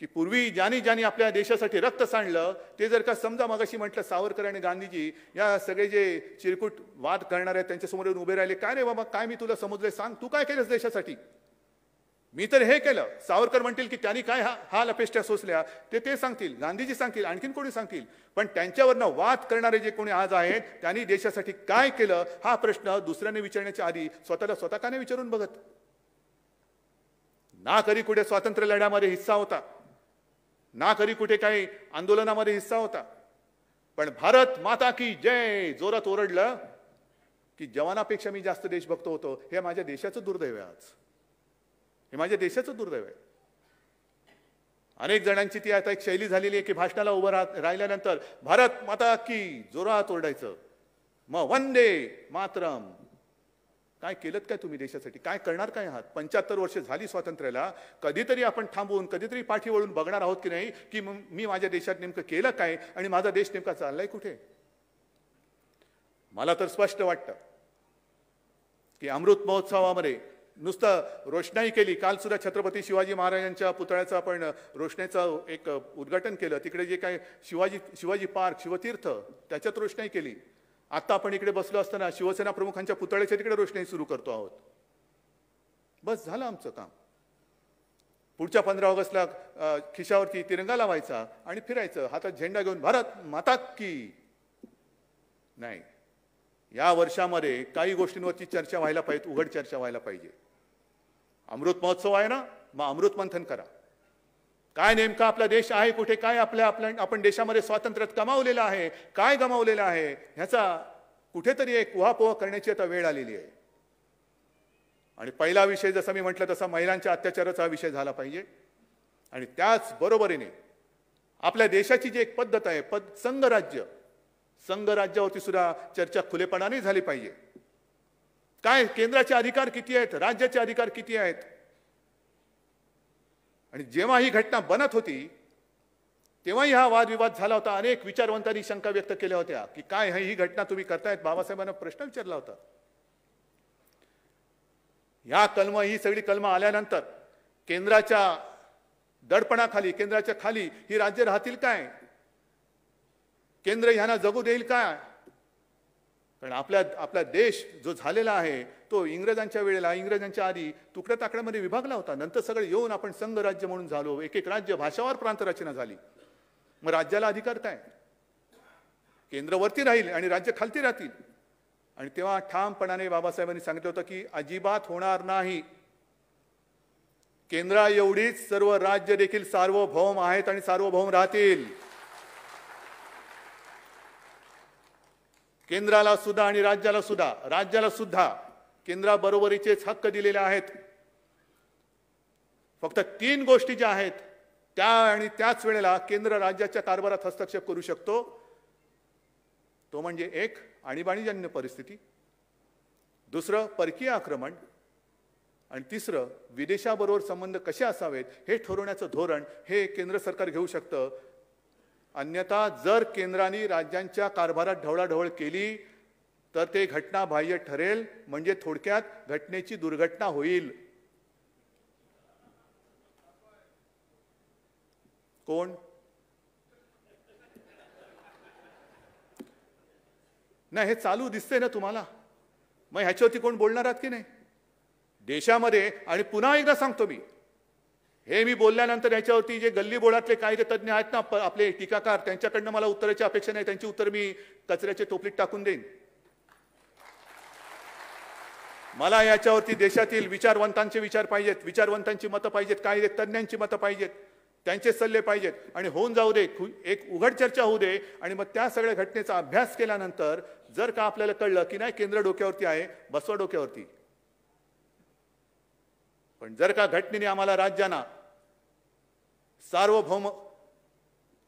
की पूर्वी ज्यांनी आपल्या देशासाठी रक्त सांडलं ते जर का समजा मगाशी म्हटलं सावरकर आणि गांधीजी या सगळे जे चिरकुट वाद करणार आहेत त्यांच्यासमोर येऊन उभे राहिले, काय रे बाबा काय मी तुला समजले, सांग तू काय केलंस देशासाठी? मी तर हे केलं. सावरकर म्हणतील की त्यांनी काय हाल अपेष्टा सोसल्या ते सांगतील, गांधीजी सांगतील, आणखीन कोणी सांगतील. पण त्यांच्यावरनं वाद करणारे जे कोणी आज आहेत त्यांनी देशासाठी काय केलं हा प्रश्न दुसऱ्याने विचारण्याच्या आधी स्वतः का नाही विचारून बघत? ना कधी कुठे स्वातंत्र्य लढ्यामध्ये हिस्सा होता, ना कधी कुठे काही आंदोलनामध्ये हिस्सा होता. पण भारत माता की जय जोरात ओरडलं की जवानापेक्षा मी जास्त देशभक्त होतो. हे माझ्या देशाचं दुर्दैव आहे. आज हे माझ्या देशाचं दुर्दैव आहे. अनेक जणांची ती आता एक शैली झालेली आहे की भाषणाला उभं राहिल्यानंतर भारत माता की जोरात ओरडायचं, मग वंदे मातरम. काय केलं काय तुम्ही देशासाठी? काय करणार काय आहात? 75 वर्ष झाली स्वातंत्र्याला. कधीतरी आपण थांबून कधीतरी पाठी वळून बघणार आहोत की नाही की मी माझ्या देशात नेमकं केलं काय आणि माझा देश नेमका चाललाय कुठे? मला तर स्पष्ट वाटतं की अमृत महोत्सवामध्ये नुसतं रोषणाई केली. काल सुद्धा छत्रपती शिवाजी महाराजांच्या पुतळ्याचं आपण रोषणाईचं एक उद्घाटन केलं. तिकडे जे काय शिवाजी पार्क, शिवतीर्थ त्याच्यात रोषणाई केली. आता आपण इकडे बसलो असताना शिवसेना प्रमुखांच्या पुतळ्याच्या तिकडे रोषणाई सुरू करतो आहोत. बस झालं आमचं काम. पुढच्या 15 ऑगस्टला खिशावरती तिरंगा लावायचा आणि फिरायचं हातात झेंडा घेऊन भारत माता की. नाही, या वर्षामध्ये काही गोष्टींवरची चर्चा व्हायला पाहिजे, उघड चर्चा व्हायला पाहिजे. अमृत महोत्सव आहे ना, मग अमृत मंथन करा. काय नेमका आपला देश आहे कुठे, काय आपण देशामध्ये स्वातंत्र्यात गमावलेलं आहे, काय गमावलेलं आहे, ह्याचा कुठेतरी एक उहापोह करण्याची आता वेळ आलेली आहे. आणि पहिला विषय जसा मी म्हटलं तसा महिलांच्या अत्याचाराचा विषय झाला पाहिजे. आणि त्याच बरोबरीने आपल्या देशाची जी एक पद्धत आहे संघराज्यावरती सुद्धा चर्चा खुलेपणाने झाली पाहिजे. काय केंद्राचे अधिकार किती आहेत, राज्याचे अधिकार किती आहेत. आणि जेव्हा ही घटना बनत होती तेव्हाही हा वादविवाद झाला होता. अनेक विचारवंतांनी शंका व्यक्त केल्या होत्या की काय ही घटना तुम्ही करतायत. बाबासाहेबांना प्रश्न विचारला होता. ही सगळी कलमं आल्यानंतर केंद्राच्या दडपणाखाली, केंद्राच्या खाली ही राज्य राहतील काय? केंद्र ह्यांना जगू देईल काय? कारण आपला देश जो झालेला आहे तो इंग्रजांच्या वेळेला, इंग्रजांच्या आधी तुकड्या ताकड्यामध्ये विभागला होता. नंतर सगळे येऊन आपण संघ राज्य म्हणून झालो. एक एक राज्य, भाषावार प्रांत रचना झाली. मग राज्याला अधिकार काय? केंद्रवरती राहील आणि राज्य खालती राहतील. आणि तेव्हा ठामपणाने बाबासाहेबांनी सांगितलं होतं की अजिबात होणार नाही. केंद्रा एवढीच सर्व राज्य देखील सार्वभौम आहेत आणि सार्वभौम राहतील. केंद्राला सुद्धा आणि राज्याला सुद्धा केंद्राबरोबरीचेच हक्क दिलेले आहेत. फक्त 3 गोष्टी ज्या आहेत त्या आणि त्याच वेळेला केंद्र राज्याच्या कारभारात हस्तक्षेप करू शकतो. तो म्हणजे 1 आणीबाणीजन्य परिस्थिती, 2 परकीय आक्रमण आणि 3 विदेशाबरोबर संबंध कसे असावेत हे ठरवण्याचं धोरण हे केंद्र सरकार घेऊ शकतं. अन्यथा जर केंद्राने राज्यांच्या कारभारात ढवळाढवळ केली तर ते घटनाबाह्य ठरेल. म्हणजे थोडक्यात घटनेची दुर्घटना होईल. कोण? नाही, हे चालू दिसतंय ना तुम्हाला. मग ह्याच्यावरती कोण बोलणार आहात की नाही देशामध्ये? आणि पुन्हा एकदा सांगतो मी, मी बोलल्यानंतर याच्यावरती जे गल्ली बोळातले कायदे तज्ञ आहेत ना आपले टीकाकार, त्यांच्याकडनं मला उत्तराची अपेक्षा नाही. त्यांची उत्तर मी कचऱ्याच्या टोपलीत टाकून देईन. मला याच्यावरती देशातील विचारवंतांचे विचार पाहिजेत, विचारवंतांची मतं पाहिजेत, कायदे तज्ञांची मतं पाहिजेत, त्यांचे सल्ले पाहिजेत. आणि होऊन जाऊ दे, एक उघड चर्चा होऊ दे. आणि मग त्या सगळ्या घटनेचा अभ्यास केल्यानंतर जर का आपल्याला कळलं की नाही केंद्र डोक्यावरती आहे, बसवा डोक्यावरती. पण जर का घटनेने आम्हाला राज्यांना सार्वभौम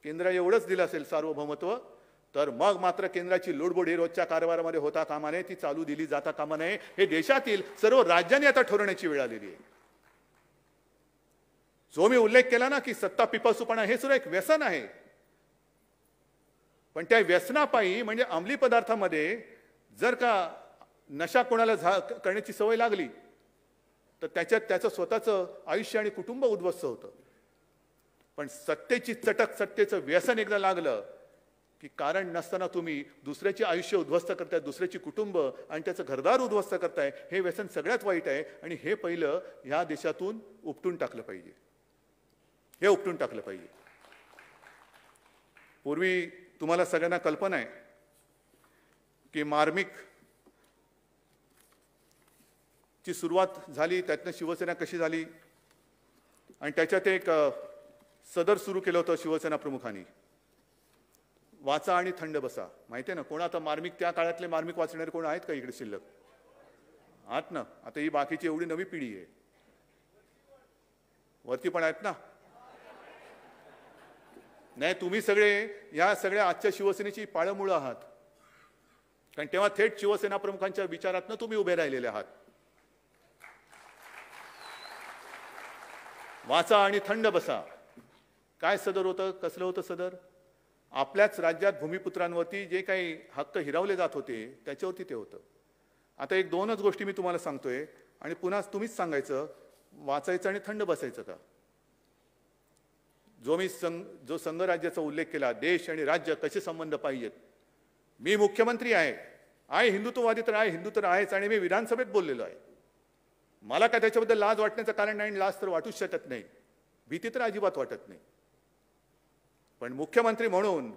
केंद्र एवढंच दिलं असेल सार्वभौमत्व, तर मग मात्र केंद्राची लुडबुड रोजच्या कारभारामध्ये होता कामा नये, ती चालू दिली जाता कामा नये. हे देशातील सर्व राज्यांनी आता ठरवण्याची वेळ आलेली आहे. जो मी उल्लेख केला ना की सत्ता पिपासूपणा, हे सुद्धा एक व्यसन आहे. पण त्या व्यसनापायी म्हणजे अंमली पदार्थामध्ये जर का नशा कोणाला करण्याची सवय लागली तर त्याच्यात त्याचं स्वतःचं आयुष्य आणि कुटुंब उद्ध्वस्त होतं. पण सत्तेची चटक, सत्तेचं व्यसन एकदा लागलं की कारण नसताना तुम्ही दुसऱ्याचे आयुष्य उद्ध्वस्त करताय, दुसऱ्याची कुटुंब आणि त्याचं घरदार उद्ध्वस्त करताय. हे व्यसन सगळ्यात वाईट आहे आणि हे पहिलं ह्या देशातून उपटून टाकलं पाहिजे. हे उपटून टाकलं पाहिजे. पूर्वी तुम्हाला सगळ्यांना कल्पना आहे की मार्मिक ची सुरुवात झाली, त्यातनं शिवसेना कशी झाली आणि त्याच्यात एक सदर सुरू केलं होतं शिवसेना प्रमुखांनी, वाचा आणि थंड बसा. माहिती आहे ना कोण? आता मार्मिक, त्या काळातले मार्मिक वाचणारे कोण आहेत का इकडे शिल्लक? आहात ना? आता ही बाकीची एवढी नवी पिढी आहे, वरती पण आहेत ना? नाही, तुम्ही सगळे या सगळ्या आजच्या शिवसेनेची पाळमुळं आहात. कारण तेव्हा थेट शिवसेना प्रमुखांच्या विचारातनं तुम्ही उभे राहिलेले आहात. वाचा आणि थंड बसा. काय सदर होतं? कसलं होतं सदर? आपल्याच राज्यात भूमिपुत्रांवरती जे काही हक्क हिरावले जात होते त्याच्यावरती ते होतं. आता 1-2च गोष्टी मी तुम्हाला सांगतोय आणि पुन्हा तुम्हीच सांगायचं वाचायचं आणि थंड बसायचं का. जो संघ राज्याचा उल्लेख केला, देश आणि राज्य कसे संबंध पाहिजेत. मी मुख्यमंत्री आहे, हिंदुत्ववादी तर आहे, हिंदू तर आहेच, आणि मी विधानसभेत बोललेलो आहे. मला काय त्याच्याबद्दल लाज वाटण्याचं कारण नाही, लाज तर वाटूच शकत नाही, भीती तर अजिबात वाटत नाही. पण मुख्यमंत्री म्हणून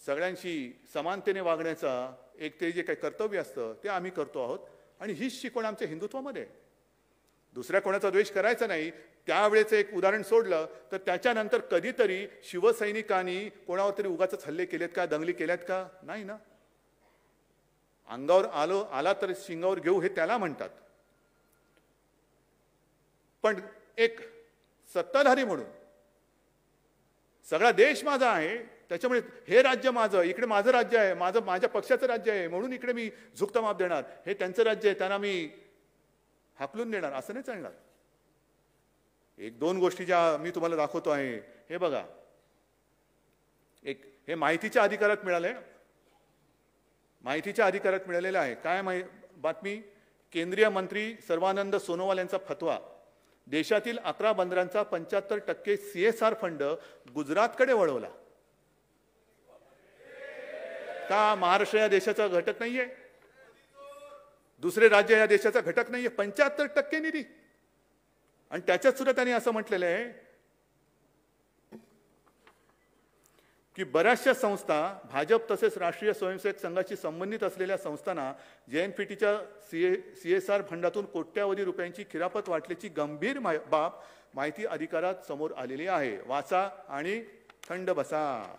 सगळ्यांशी समानतेने वागण्याचा एक ते जे काही कर्तव्य असतं ते आम्ही करतो आहोत. आणि हीच शिकवण आमच्या हिंदुत्वामध्ये. दुसऱ्या कोणाचा द्वेष करायचा नाही. त्यावेळेचं एक उदाहरण सोडलं तर त्याच्यानंतर कधीतरी शिवसैनिकांनी कोणावर तरी उगाच हल्ले केलेत का, दंगली केल्यात का? नाही ना. अंगावर आला तर शिंगावर घेऊ, हे त्याला म्हणतात. पण एक सत्ताधारी म्हणून सगळा देश माझा आहे, त्याच्यामुळे हे राज्य माझं, इकडे माझं राज्य आहे, माझ्या पक्षाचं राज्य आहे म्हणून इकडे मी झुकतं माप देणार, हे त्यांचं राज्य आहे त्यांना मी हाकलून देणार, असं नाही चालणार. 1-2 गोष्टी ज्या मी तुम्हाला दाखवतो आहे, हे बघा. हे माहितीच्या अधिकारात मिळालंय, माहितीच्या अधिकारात मिळालेलं आहे. काय बातमी? केंद्रीय मंत्री सर्वानंद सोनोवाल यांचा फतवा, देशातील 11 बंदरांचा 75% CSR फंड गुजरातकडे वळवला. का महाराष्ट्र या देशाचा घटक नाहीये? दुसरे राज्य या देशाचा घटक नाहीये? 75% निधी. आणि त्याच्यात सुद्धा त्यांनी असं म्हटलेलं आहे की बऱ्याचशा संस्था भाजप तसेच राष्ट्रीय स्वयंसेवक संघाशी संबंधित असलेल्या संस्थांना JNPTच्या CSR फंडातून कोट्यावधी रुपयांची खिरापत वाटल्याची गंभीर बाब माहिती अधिकारात समोर आलेली आहे. वाचा आणि थंड बसा.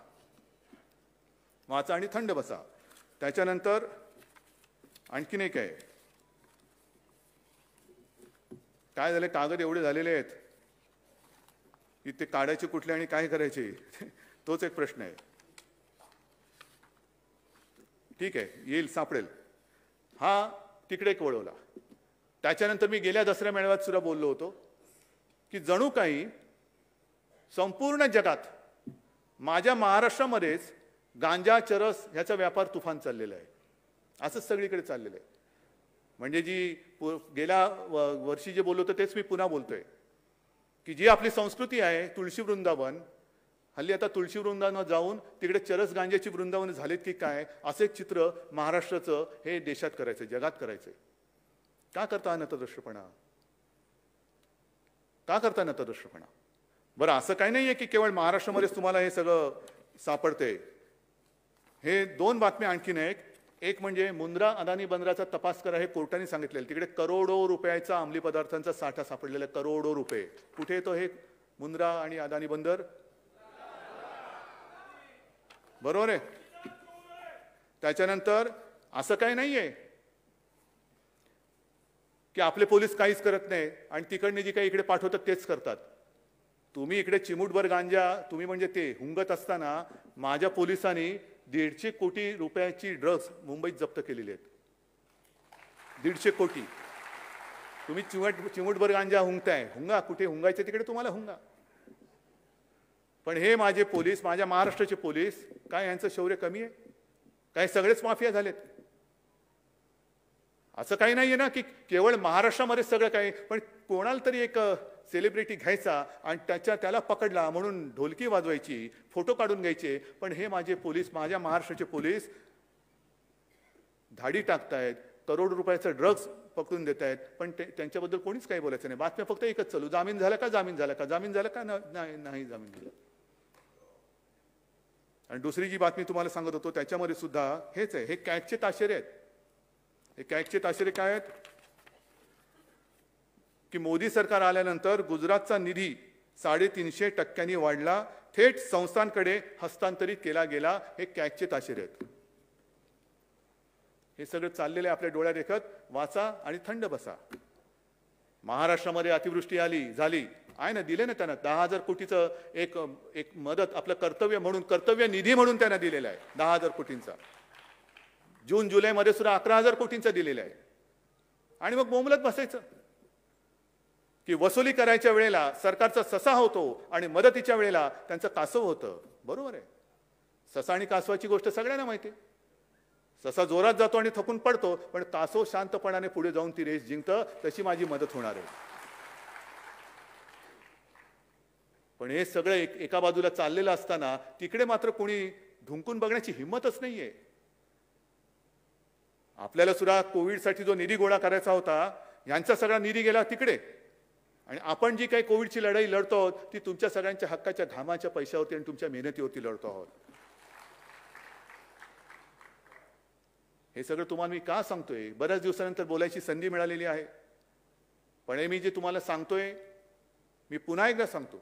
वाचा आणि थंड बसा. त्याच्यानंतर आणखीन एक आहे. काय झाले, कागद एवढे झालेले आहेत की ते काढायचे कुठले आणि काय करायचे तोच एक प्रश्न आहे. ठीक आहे, येईल, सापडेल. हा तिकडे एक वळवला. त्याच्यानंतर मी गेल्या दसऱ्या मेळाव्यात सुद्धा बोललो होतो की जणू काही संपूर्ण जगात माझ्या महाराष्ट्रामध्येच गांजा चरस ह्याचा व्यापार तुफान चाललेला आहे. असंच सगळीकडे चाललेलं आहे. म्हणजे जी गेल्या वर्षी जे बोललो होतो तेच मी पुन्हा बोलतोय की जी आपली संस्कृती आहे तुळशी वृंदावन, हल्ली आता तुळशी वृंदावन जाऊन तिकडे चरस गांजाची वृंदावन झालेत की काय, असं एक चित्र महाराष्ट्राचं हे देशात करायचं, जगात करायचंय. का करता नतद्रष्टपणा? का करता नतद्रष्टपणा? बरं, असं काही नाहीये की केवळ महाराष्ट्रामध्येच तुम्हाला हे सगळं सापडते. हे 2 बातम्या आणखीन एक म्हणजे मुंद्रा अदानी बंदराचा तपास करा हे कोर्टाने सांगितलेलं. तिकडे करोडो रुपयाचा अंमली पदार्थांचा साठा सापडलेला आहे. करोडो रुपये. कुठे येतो हे मुंद्रा आणि अदानी बंदर? बरोबर आहे. त्याच्यानंतर असं काही नाहीये की आपले पोलीस काहीच करत नाही आणि तिकडने जी काही इकडे पाठवतात तेच करतात. तुम्ही इकडे चिमूटभर गांजा तुम्ही म्हणजे ते हुंगत असताना माझ्या पोलिसांनी 150 कोटी रुपयाची ड्रग्ज मुंबईत जप्त केलेली आहेत. 150 कोटी. तुम्ही चिमूटभर गांजा हुंगताय. हुंगा, कुठे हुंगायचे तिकडे तुम्हाला हुंगा. पण हे माझे पोलीस, माझ्या महाराष्ट्राचे पोलीस, काय यांचं शौर्य कमी आहे? काय सगळेच माफिया झालेत? असं काही नाहीये ना की केवळ महाराष्ट्रामध्ये सगळं काही. पण कोणाला तरी एक सेलिब्रिटी घ्यायचा आणि त्याला पकडला म्हणून ढोलकी वाजवायची, फोटो काढून घ्यायचे. पण हे माझे पोलीस, माझ्या महाराष्ट्राचे पोलीस धाडी टाकतायत, करोड रुपयाचं ड्रग्ज पकडून देत आहेत. पण त्यांच्याबद्दल कोणीच काही बोलायचं नाही. बातम्या फक्त एकच चालू, जामीन झाला का, जामीन झाला का, जामीन झाला का, नाही जामीन झाला. आणि दुसरी जी बातमी तुम्हाला सांगत होतो त्याच्यामध्ये सुद्धा हेच आहे. हे कॅगचे ताशेरे आहेत. हे कॅगचे ताशेरे काय आहेत की मोदी सरकार आल्यानंतर गुजरातचा निधी 350% वाढला, थेट संस्थांकडे हस्तांतरित केला गेला. हे कॅगचे ताशेरे आहेत. हे सगळं चाललेलं आहे आपल्या डोळ्यात देखत. वाचा आणि थंड बसा. महाराष्ट्रामध्ये अतिवृष्टी झाली आहे ना, दिले ना त्यांना 10,000 कोटीचं एक मदत, आपलं कर्तव्य म्हणून, कर्तव्य निधी म्हणून त्यांना दिलेला आहे 10,000 कोटींचा. जून जुलैमध्ये सुद्धा 11,000 कोटींचा दिलेला आहे. आणि मग बोंबलत बसायचं की वसुली करायच्या वेळेला सरकारचा ससा होतो आणि मदतीच्या वेळेला त्यांचं कासव होतं. बरोबर आहे. ससा आणि कासवाची गोष्ट सगळ्यांना माहिती आहे. ससा जोरात जातो आणि थकून पडतो, पण कासव शांतपणाने पुढे जाऊन ती रेस जिंकतं. तशी माझी मदत होणार आहे. पण हे सगळं एका बाजूला चाललेलं असताना तिकडे मात्र कोणी ढुंकून बघण्याची हिंमतच नाहीये. आपल्याला सुद्धा कोविडसाठी जो निधी गोळा करायचा होता, यांचा सगळा निधी गेला तिकडे. आणि आपण जी काही कोविडची लढाई लढतो आहोत ती तुमच्या सगळ्यांच्या हक्काच्या घामाच्या पैशावरती आणि तुमच्या मेहनतीवरती लढतो आहोत. हे सगळं तुम्हाला मी का सांगतोय? बऱ्याच दिवसानंतर बोलायची संधी मिळालेली आहे. पण हे मी जे तुम्हाला सांगतोय, मी पुन्हा एकदा सांगतो,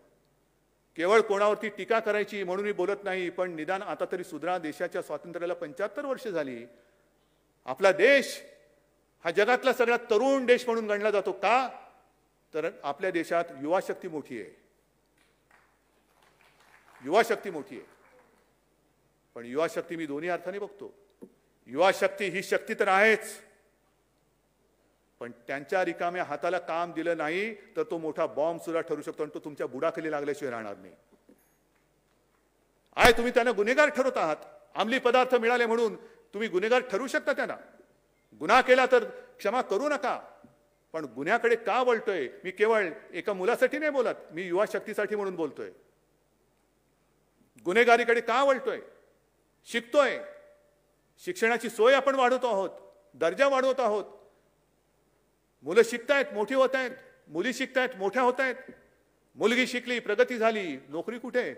केवळ कोणावरती टीका करायची म्हणून मी बोलत नाही. पण निदान आता तरी सुधरा. देशाच्या स्वातंत्र्याला 75 वर्ष झाली. आपला देश हा जगातला सगळ्यात तरुण देश म्हणून गणला जातो. का? तर आपल्या देशात युवा शक्ती मोठी आहे. युवा शक्ती मोठी आहे. पण युवा शक्ती मी दोन्ही अर्थाने बघतो. युवा शक्ती ही शक्ती तर आहेच, पण त्यांच्या रिकाम्या हाताला काम दिलं नाही तर तो मोठा बॉम्ब सुद्धा ठरू शकतो आणि तो तुमच्या बुडाखाली लागल्याशिवाय राहणार नाही. तुम्ही त्यांना गुन्हेगार ठरवत आहात. अंमली पदार्थ मिळाले म्हणून तुम्ही गुन्हेगार ठरू शकता त्यांना. गुन्हा केला तर क्षमा करू नका. पण गुन्ह्याकडे का वळतोय? मी केवळ एका मुलासाठी नाही बोलत, मी युवा शक्तीसाठी म्हणून बोलतोय. गुन्हेगारीकडे का वळतोय? शिकतोय. शिक्षणाची सोय आपण वाढवत आहोत, दर्जा वाढवत आहोत. मुलं शिकतायत, मोठी होत आहेत, मुली शिकतायत, मोठ्या होत आहेत. मुलगी शिकली, प्रगती झाली, नोकरी कुठे?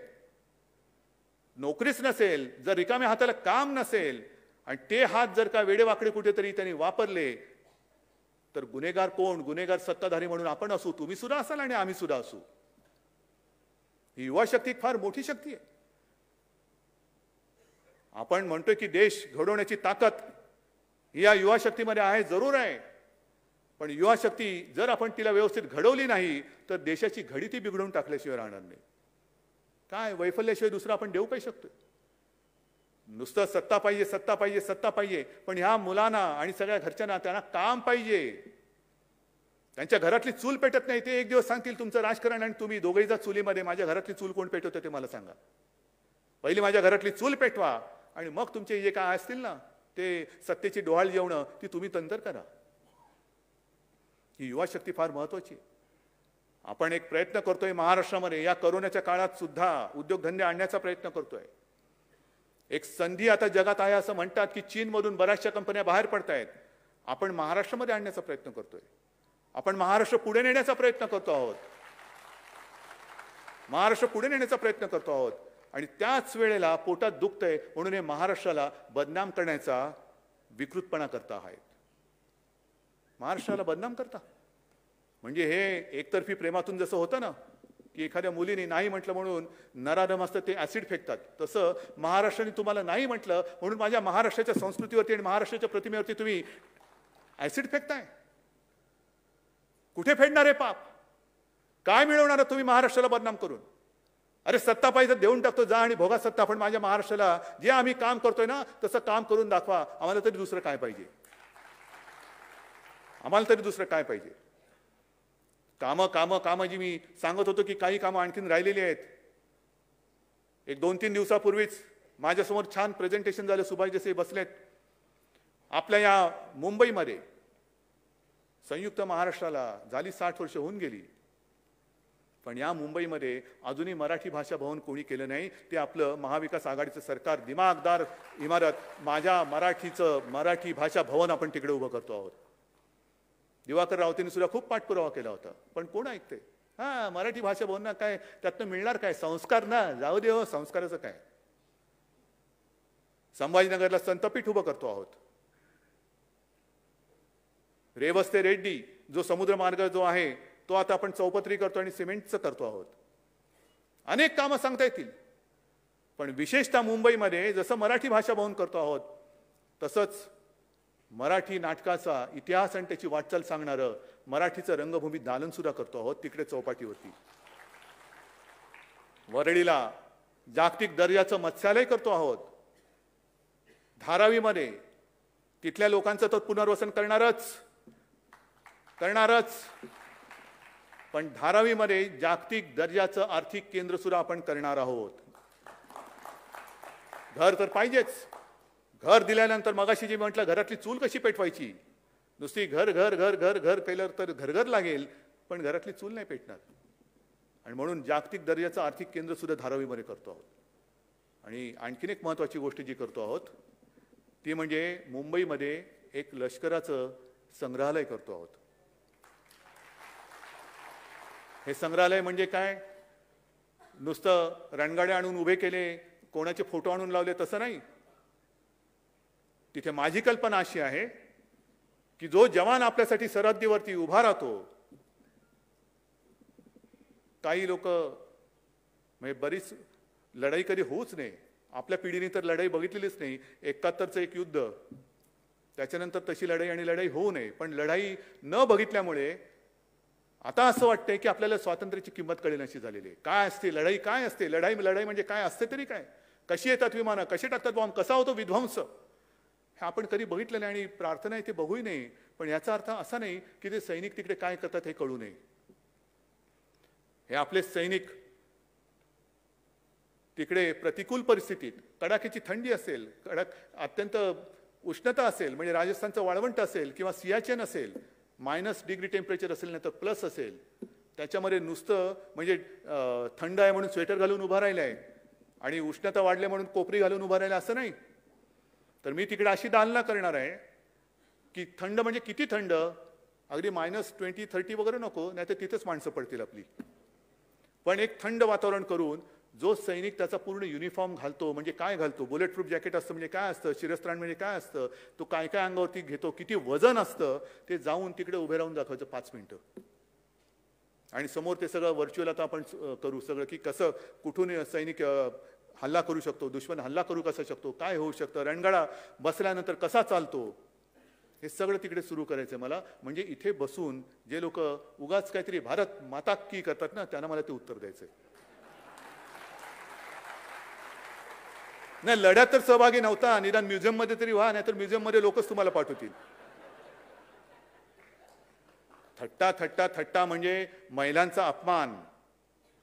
नोकरीच नसेल, जर रिकाम्या हाताला काम नसेल आणि ते हात जर का वेडेवाकडे कुठेतरी त्यांनी वापरले तर गुन्हेगार कोण? गुन्हेगार सत्ताधारी म्हणून आपण असू, तुम्ही सुद्धा असाल आणि आम्ही सुद्धा असू. ही युवा शक्ती फार मोठी शक्ती आहे. आपण म्हणतोय की देश घडवण्याची ताकद ही या युवा शक्तीमध्ये आहे, जरूर आहे. पण युवा शक्ती जर आपण तिला व्यवस्थित घडवली नाही तर देशाची घडी ती बिघडवून टाकल्याशिवाय राहणार नाही. काय वैफल्याशिवाय दुसरं आपण देऊ काय शकतो? नुसतं सत्ता पाहिजे, सत्ता पाहिजे, सत्ता पाहिजे. पण ह्या मुलांना आणि सगळ्या घरच्यांना त्यांना काम पाहिजे. त्यांच्या घरातली चूल पेटत नाही. ते एक दिवस सांगतील तुमचं राजकारण आणि तुम्ही दोघेही जा चुलीमध्ये. माझ्या घरातली चूल कोण पेटवतं ते मला सांगा. पहिली माझ्या घरातली चूल पेटवा आणि मग तुमचे जे काय असतील ना ते सत्तेची डोहाळ जेवणं ती तुम्ही तंतर करा. ही युवा शक्ती फार महत्वाची. आपण एक प्रयत्न करतोय महाराष्ट्रामध्ये या कोरोनाच्या काळात सुद्धा उद्योगधंदे आणण्याचा प्रयत्न करतोय. एक संधी आता जगात आहे असं म्हणतात की चीनमधून बऱ्याचशा कंपन्या बाहेर पडतायत. आपण महाराष्ट्रामध्ये आणण्याचा प्रयत्न करतोय. आपण महाराष्ट्र पुढे नेण्याचा प्रयत्न करतो आहोत. महाराष्ट्र पुढे नेण्याचा प्रयत्न करतो आहोत आणि त्याच वेळेला पोटात दुखतंय म्हणून हे महाराष्ट्राला बदनाम करण्याचा विकृतपणा करता आहेत. महाराष्ट्राला बदनाम करता म्हणजे हे एकतर्फी प्रेमातून जसं होतं ना की एखाद्या मुलीने नाही म्हटलं म्हणून नराधम असतं ते ऍसिड फेकतात, तसं महाराष्ट्राने तुम्हाला नाही म्हटलं म्हणून माझ्या महाराष्ट्राच्या संस्कृतीवरती आणि महाराष्ट्राच्या प्रतिमेवरती तुम्ही ऍसिड फेकताय. कुठे फेडणार आहे पाप? काय मिळवणार तुम्ही महाराष्ट्राला बदनाम करून? अरे सत्ता पाहिजे देऊन टाकतो, जा आणि भोगा सत्ता. पण माझ्या महाराष्ट्राला जे आम्ही काम करतोय ना तसं काम करून दाखवा. आम्हाला तरी दुसरं काय पाहिजे? आम्हाला तरी दुसरं काय पाहिजे? कामं कामं कामं जी मी सांगत होतो की काही कामं आणखीन राहिलेली आहेत. एक 2-3 दिवसापूर्वीच माझ्यासमोर छान प्रेझेंटेशन झालं. सुभाष देसाई बसलेत. आपल्या या मुंबईमध्ये संयुक्त महाराष्ट्राला झाली 60 वर्ष होऊन गेली. पण या मुंबईमध्ये अजूनही मराठी भाषा भवन कोणी केलं नाही. ते आपलं महाविकास आघाडीचं सरकार दिमागदार इमारत माझ्या मराठी भाषा भवन आपण तिकडे उभं करतो आहोत. दिवाकर रावतेंनी सुद्धा खूप पाठपुरावा केला होता. पण कोण ऐकते? मराठी भाषा भवन ना काय त्यातनं मिळणार काय? संस्कार ना, जाऊ दे हो, संस्काराचं काय? संभाजीनगरला संतपीठ उभं करतो आहोत. रेवस ते रेड्डी जो समुद्र मार्ग जो आहे तो आता आपण चौपदरी करतो आणि सिमेंटचं करतो आहोत. अनेक कामं सांगता येतील. पण विशेषतः मुंबईमध्ये जसं मराठी भाषा भवन करतो आहोत तसंच मराठी नाटकाचा इतिहास आणि त्याची वाटचाल सांगणारं मराठीचं रंगभूमी दालन सुद्धा करतो आहोत तिकडे चौपाटीवरती. वरळीला जागतिक दर्जाचं मत्स्यालय करतो आहोत. धारावीमध्ये तिथल्या लोकांचं तर पुनर्वसन करणारच. पण धारावीमध्ये जागतिक दर्जाचं आर्थिक केंद्र सुद्धा आपण करणार आहोत. घर तर पाहिजेच. घर दिल्यानंतर मगाशी जे म्हटलं घरातली चूल कशी पेटवायची? नुसती घर घर घर घर घर केलं तर घरघर लागेल पण घरातली चूल नाही पेटणार. आणि म्हणून जागतिक दर्जाचं आर्थिक केंद्र सुद्धा धारावीमध्ये करतो आहोत. आणि आणखीन एक महत्त्वाची गोष्ट जी करतो आहोत ती म्हणजे मुंबईमध्ये एक लष्कराचं संग्रहालय करतो आहोत. हे संग्रहालय म्हणजे काय? नुसतं रणगाड्या आणून उभे केले, कोणाचे फोटो आणून लावले तसं नाही. तिथे माझी कल्पना अशी आहे की जो जवान आपल्यासाठी सरहद्दीवरती उभा राहतो, काही लोक म्हणजे बरीच लढाई कधी होऊच नाही. आपल्या पिढीने तर लढाई बघितलेलीच नाही. 71चं एक युद्ध, त्याच्यानंतर तशी लढाई होऊ नये. पण लढाई न बघितल्यामुळे आता असं वाटतंय की आपल्याला स्वातंत्र्याची किंमत कळेल अशी झालेली आहे. काय असते लढाई? काय असते लढाई? लढाई म्हणजे काय असते तरी काय? कशी येतात विमानं, कशी टाकतात बॉम्ब, कसा होतो विध्वंस, हे आपण कधी बघितलं नाही. आणि प्रार्थना आहे ते बघूही नाही. पण याचा अर्थ असा नाही की ते सैनिक तिकडे काय करतात हे कळू नये. हे आपले सैनिक तिकडे प्रतिकूल परिस्थितीत, कडाक्याची थंडी असेल, अत्यंत उष्णता असेल, म्हणजे राजस्थानचं वाळवंट असेल किंवा सियाचेन असेल, -डिग्री टेम्परेचर असेल नाही तर प्लस असेल, त्याच्यामध्ये नुसतं म्हणजे थंड आहे म्हणून स्वेटर घालून उभा राहिलाय आणि उष्णता वाढल्या म्हणून कोपरी घालून उभा राहिला असं नाही. तर मी तिकडे अशी दालना करणार आहे की थंड म्हणजे किती थंड, अगदी -20-30 वगैरे नको, नाही तर तिथेच माणसं पडतील आपली. पण एक थंड वातावरण करून जो सैनिक त्याचा पूर्ण युनिफॉर्म घालतो, म्हणजे काय घालतो, बुलेट प्रूफ जॅकेट असतं म्हणजे काय असतं, शिरस्त्राण म्हणजे काय असतं, तो काय काय अंगावरती घेतो, किती वजन असतं, ते जाऊन तिकडे उभे राहून दाखवायचं 5 मिनिटं. आणि समोर ते सगळं व्हर्च्युअल आता आपण करू सगळं, की कसं कुठून सैनिक हल्ला करू शकतो, दुश्मन हल्ला करू कसा शकतो, काय होऊ शकतं, रणगाडा बसल्यानंतर कसा चालतो, हे सगळं तिकडे सुरू करायचं मला. म्हणजे इथे बसून जे लोक उगाच काहीतरी भारत माता की करतात ना, त्यांना मला ते उत्तर द्यायचंय. नाही, लढ्यात तर सहभागी नव्हता, निदान म्युझियममध्ये तरी व्हा, नाहीतर म्युझियममध्ये लोकच तुम्हाला पाठवतील. थट्टा थट्टा थट्टा म्हणजे महिलांचा अपमान,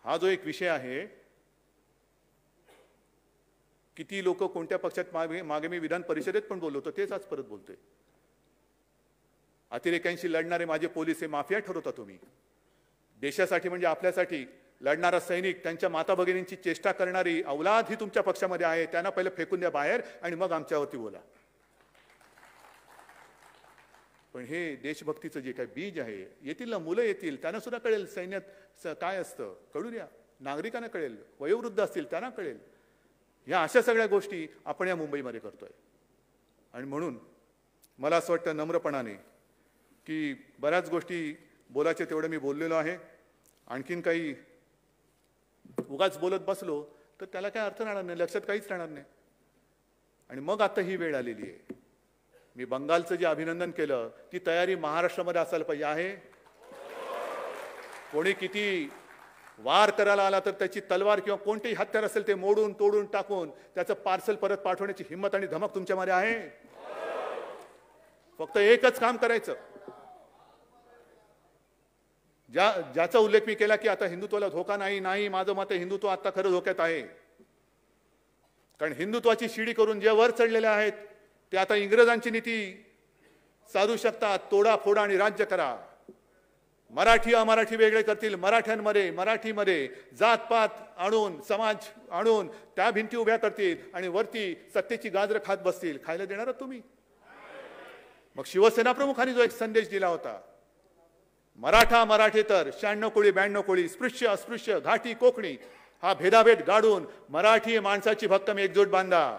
हा जो एक विषय आहे. किती लोक कोणत्या पक्षात मागे मी विधान परिषदेत पण बोललो होतो, तेच आज परत बोलतोय. अतिरेक्यांशी लढणारे माझे पोलीस हे माफिया ठरवता तुम्ही. देशासाठी म्हणजे आपल्यासाठी लढणारा सैनिक, त्यांच्या माता भगिनींची चेष्टा करणारी औलाद ही तुमच्या पक्षामध्ये आहे, त्यांना पहिले फेकून द्या बाहेर आणि मग आमच्यावरती बोला. पण हे देशभक्तीचं जे काही बीज आहे, येतील ना मुलं, येतील, त्यांना सुद्धा कळेल सैन्यात काय असतं, कळू द्या. नागरिकांना कळेल, वयोवृद्ध असतील त्यांना कळेल. या अशा सगळ्या गोष्टी आपण या मुंबईमध्ये करतोय. आणि म्हणून मला असं वाटतं नम्रपणाने की बऱ्याच गोष्टी बोलायचे तेवढं मी बोललेलो आहे. आणखीन काही उगाच बोलत बसलो तर त्याला काय अर्थ राहणार नाही, लक्षात काहीच राहणार नाही. आणि मग आता ही वेळ आलेली आहे. मी बंगालचं जे अभिनंदन केलं, ती तयारी महाराष्ट्रामध्ये असायला पाहिजे. आहे कोणी किती वार करायला आला तर त्याची तलवार किंवा कोणतेही हत्यार असेल ते मोडून तोडून टाकून त्याचं पार्सल परत पाठवण्याची हिंमत आणि धमक तुमच्यामध्ये आहे. फक्त एकच काम करायचं, ज्याचा उल्लेख मी केला की आता हिंदुत्वाला धोका नाही, माझं मत आहे हिंदुत्व आता खरं धोक्यात आहे. कारण हिंदुत्वाची शिडी करून जे वर चढलेले आहेत ते आता इंग्रजांची नीती साधू शकतात, तोडा फोडा आणि राज्य करा. मराठी अमराठी वेगळे करतील, मराठीमध्ये जातपात आणून, समाज आणून त्या भिंती उभ्या करतील आणि वरती सत्तेची गाजरं खात बसतील. खायला देणार तुम्ही? मग शिवसेना प्रमुखांनी जो एक संदेश दिला होता, मराठेतर 96 कोळी 92 कोळी, स्पृश्य अस्पृश्य घाटी कोकणी, हा भेदाभेद गाडून मराठी माणसाची भक्कम एकजूट बांधा.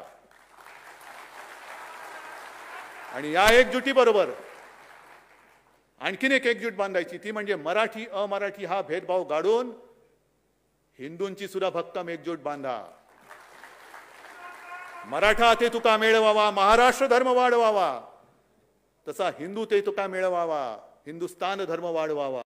आणि या एकजुटीबरोबर आणखीन एक एकजूट बांधायची, ती म्हणजे मराठी अमराठी हा भेदभाव गाडून हिंदूंची सुद्धा भक्कम एकजूट बांधा. मराठा ते तुका मिळवावा, महाराष्ट्र धर्म वाढवावा, तसा हिंदू ते तुका मिळवावा, हिंदुस्तान धर्म वाढवावा.